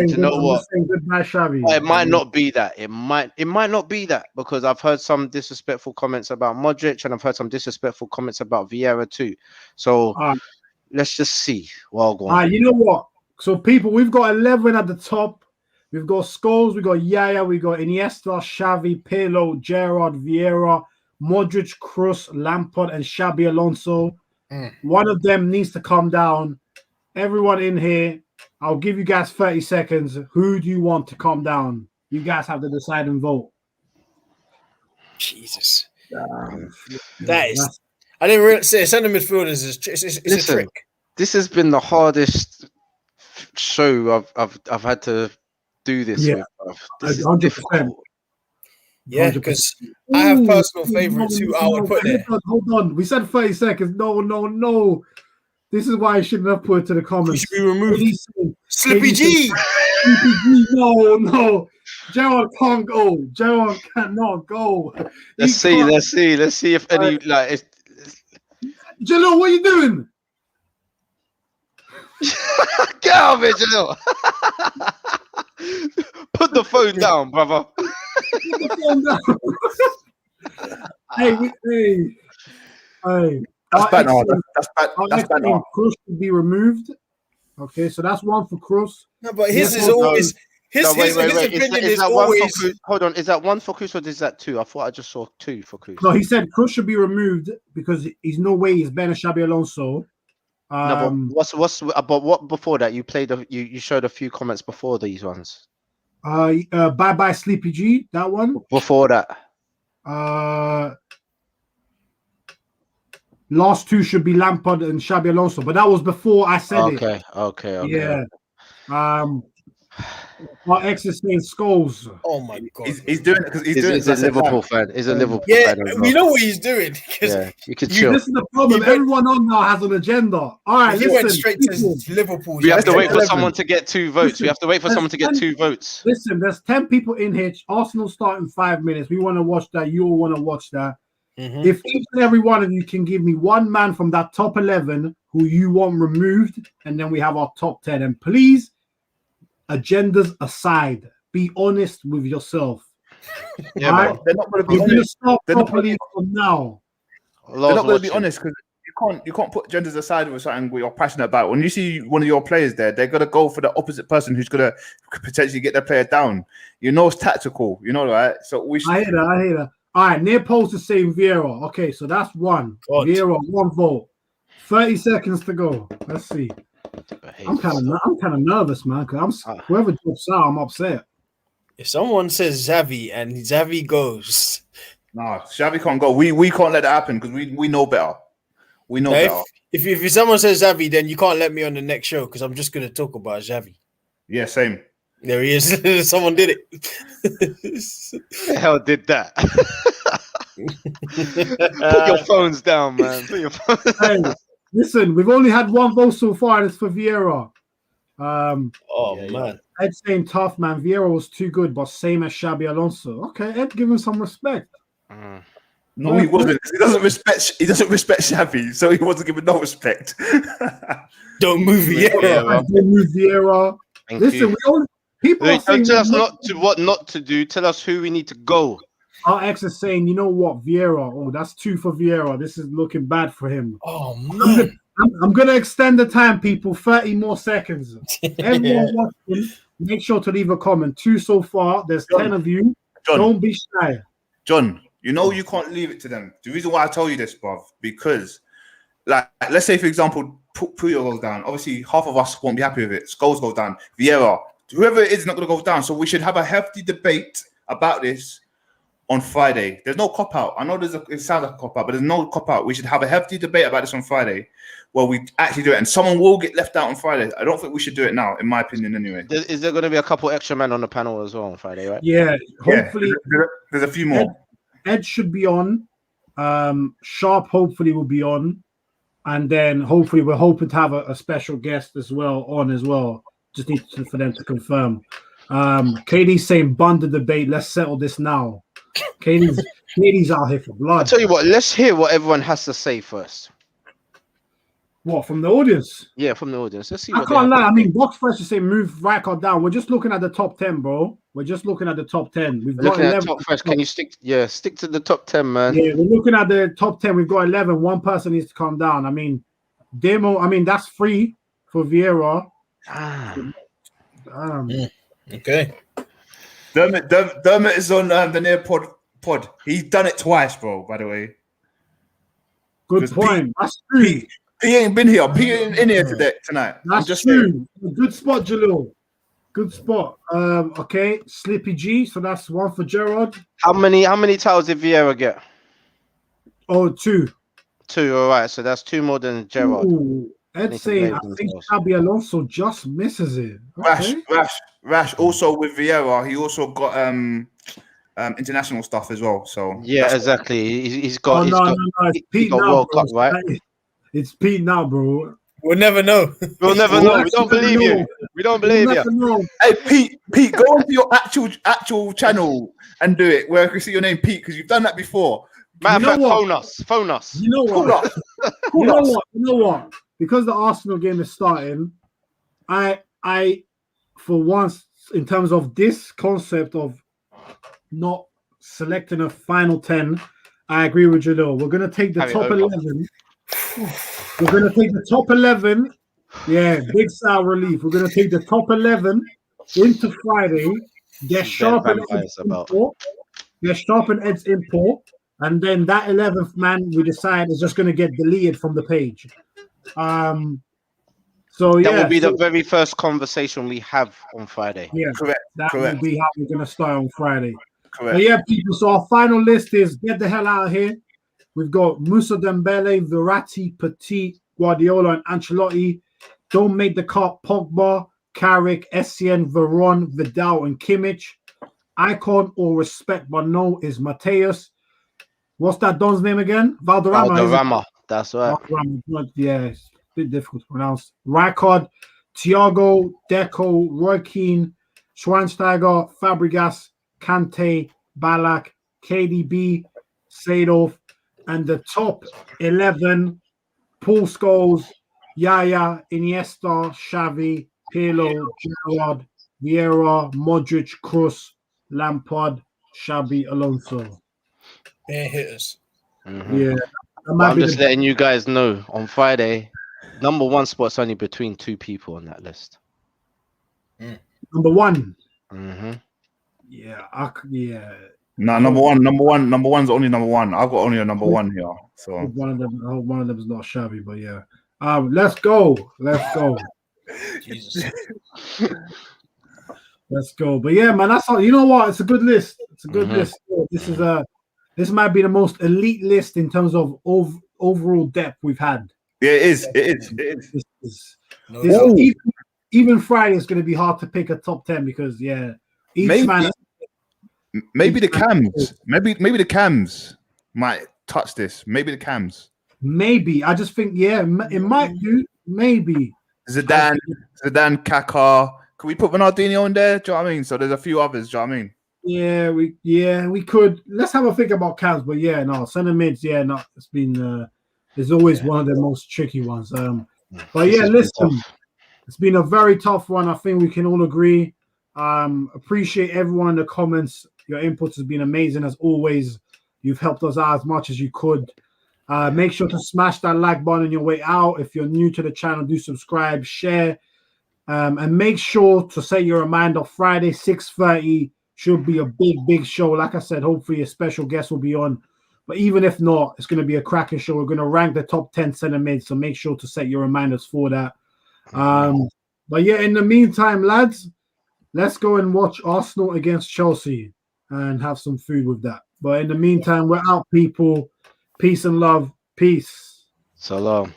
you know what? Goodbye, Xavi. It might not be that. It might not be that because I've heard some disrespectful comments about Modric and I've heard some disrespectful comments about Vieira too. So let's just see. Well, go on. You know what? So people, we've got 11 at the top. We've got Scholes, we've got Yaya, we've got Iniesta, Xavi, Pirlo, Gerrard, Vieira, Modric, Kroos, Lampard, and Xabi Alonso. One of them needs to come down. Everyone in here, I'll give you guys 30 seconds. Who do you want to come down? You guys have to decide and vote. Jesus. That is. I didn't really say centre midfielders is it's a trick. This has been the hardest show I've had to do this with. This is 100%. difficult. Yeah, because I have personal favourites who I would put there. Hold on. We said 30 seconds. No. This is why I shouldn't have put it to the comments. He should be removed. Slippy G. Slippy G. No. Gerrard can't go. Gerrard cannot go. Let's see if any like. Jalil, what are you doing? Get out of it, Jalil. Put the phone down, brother. Put the phone down. Hey. That's bad. That's bad. Kroos should be removed. Okay, so that's one for Kroos. No, but his is always his opinion is always. Hold on, is that one for Kroos or is that two? I thought I just saw two for Kroos. No, he said Kroos should be removed because he's no way he's better than Xabi Alonso. No, but what before that? You played. You showed a few comments before these ones. Bye Sleepy G. That one. Before that. Last two should be Lampard and Xabi Alonso, but that was before I said it. Okay. Yeah. My ex is saying Scholes. Oh my God. He's doing it because he's doing it. He's a Liverpool fan. He's a Liverpool fan. Yeah, we know what he's doing. Yeah, you can chill. This is the problem. Everyone on now has an agenda. All right, he went straight to Liverpool. We have to wait for someone to get 2 votes. We have to wait for someone to get 2 votes. Listen, there's 10 people in here. Arsenal start in 5 minutes. We want to watch that. You all want to watch that. Mm-hmm. If each and every one of you can give me one man from that top 11 who you want removed, and then we have our top 10. And please, agendas aside, be honest with yourself. Yeah, right? They're not going to be honest. They're not going to be honest because you can't put agendas aside with something you're passionate about. When you see one of your players there, they're going to go for the opposite person who's going to potentially get their player down. You know it's tactical. You know, right? So I hear that. All right, near post is saying Vieira. Okay, so that's one. Vieira, 1 vote. 30 seconds to go. Let's see. I'm kind of nervous, man. Because whoever drops out, I'm upset. If someone says Xavi and Xavi goes, no, Xavi can't go. We can't let that happen because we know better. We know better. If someone says Xavi, then you can't let me on the next show because I'm just going to talk about Xavi. Yeah, same. There he is. Someone did it. The hell did that? Put your phones down, man. Put your phones down. Hey, listen, we've only had 1 vote so far, and it's for Vieira. Man. Ed saying tough man. Vieira was too good, but same as Xabi Alonso. Okay, Ed, give him some respect. No, he wasn't. He doesn't respect. He doesn't respect Xavi, so he wasn't given no respect. Don't move Vieira. Don't move Vieira. Listen, we all people are saying tell us what not to do. Tell us who we need to go. Our ex is saying, you know what, Vieira. Oh, that's 2 for Vieira. This is looking bad for him. Oh man, I'm gonna extend the time, people. 30 more seconds. Everyone watching, make sure to leave a comment. 2 so far. There's 10 of you. John, don't be shy. John, you know you can't leave it to them. The reason why I tell you this, bruv, because, like, let's say, for example, Puyo goes down. Obviously, half of us won't be happy with it. Scholes goes down. Vieira, whoever it is not going to go down. So we should have a hefty debate about this on Friday. There's no cop-out. I know it sounds like a cop-out, but there's no cop-out. We should have a hefty debate about this on Friday where we actually do it. And someone will get left out on Friday. I don't think we should do it now, in my opinion, anyway. Is there going to be a couple extra men on the panel as well on Friday, right? Yeah, hopefully. Yeah, there's a few more. Ed should be on. Sharp hopefully will be on. And then hopefully we're hoping to have a special guest as well. Just need for them to confirm. Katie's saying bun the debate. Let's settle this now. Katie's out here for blood. I'll tell you what, let's hear what everyone has to say first. What, from the audience? Yeah, from the audience. Let's see. I can't lie. I mean, Box Fresh is saying move Rijkaard down. We're just looking at the top 10, bro. We're just looking at the top 10. We've got 11. Top fresh. Can you stick to the top 10, man? Yeah, we're looking at the top 10. We've got 11. One person needs to come down. I mean, that's free for Vieira. Okay. Dermot is on the near pod. He's done it twice, bro, by the way. Good point. That's true. He ain't been here. He ain't in here tonight. That's true. Good spot, Jalil. Good spot. Okay, Slippy G. So that's 1 for Gerrard. How many titles did Vieira get? Oh, 2. 2. All right. So that's 2 more than Gerrard. Ed saying, I think Xabi Alonso just misses it. Okay. Rash. Also with Vieira, he also got international stuff as well. So yeah, exactly. He's got. It's Pete now, World bro. Cup, right? It's Pete now, bro. We'll never know. We'll never know. We don't believe you. We don't believe you. Hey, Pete, go onto your actual channel and do it where I can see your name, Pete, because you've done that before. Matter of fact, phone us. You know what? You know what? Because the Arsenal game is starting, I for once, in terms of this concept of not selecting a final 10, I agree with you though. We're gonna take the top 11. We're gonna take the top 11. Yeah, big sour relief. We're gonna take the top 11 into Friday. Get sharp and Ed's import, and then that 11th man we decide is just gonna get deleted from the page. So yeah, that will be the very first conversation we have on Friday. Yeah, correct. That will be how we're gonna start on Friday. Correct. But yeah, people. So our final list is get the hell out of here. We've got Moussa Dembele, Verratti, Petit, Guardiola, and Ancelotti. Don't make the cut. Pogba, Carrick, Essien, Veron, Vidal, and Kimmich. Icon or respect but no is Mateus. What's that Don's name again? Valderrama. That's right. Yeah, it's a bit difficult to pronounce. Rijkaard, Thiago, Deco, Roy Keane, Schweinsteiger, Fabregas, Kante, Ballack, KDB, Seedorf, and the top 11, Paul Scholes, Yaya, Iniesta, Xavi, Pirlo, Gerrard, Vieira, Modric, Kroos, Lampard, Xabi Alonso. Bare hitters. Mm-hmm. Yeah. I'm just letting you guys know on Friday, number 1 spot's only between 2 people on that list. Number 1. Mm-hmm. Yeah, yeah. No, number one's only number 1. I've got only a number 1 here. So one of them is not Xavi, but yeah. Let's go. Jesus. Let's go. But yeah, man, that's all. You know what? It's a good list. List. This might be the most elite list in terms of overall depth we've had. Yeah, it is. Even Friday is going to be hard to pick a top 10 because maybe the cams might touch this. Maybe the cams. Maybe. I just think it might do. Maybe. Zidane, Kaká, Can we put Ronaldinho in there? Do you know what I mean? So there's a few others. Do you know what I mean? We could. Let's have a think about camps, but centre mids. It's been it's always one of the most tricky ones. But listen, it's been a very tough one. I think we can all agree. Appreciate everyone in the comments. Your input has been amazing as always. You've helped us out as much as you could. Make sure to smash that like button on your way out. If you're new to the channel, do subscribe, share, and make sure to set your reminder. Friday 6:30 should be a big show. Like I said, hopefully a special guest will be on. But even if not, it's going to be a cracking show. We're going to rank the top 10 centre mids, so make sure to set your reminders for that. But in the meantime, lads, let's go and watch Arsenal against Chelsea and have some food with that. But in the meantime, we're out, people. Peace and love. Peace. Salam.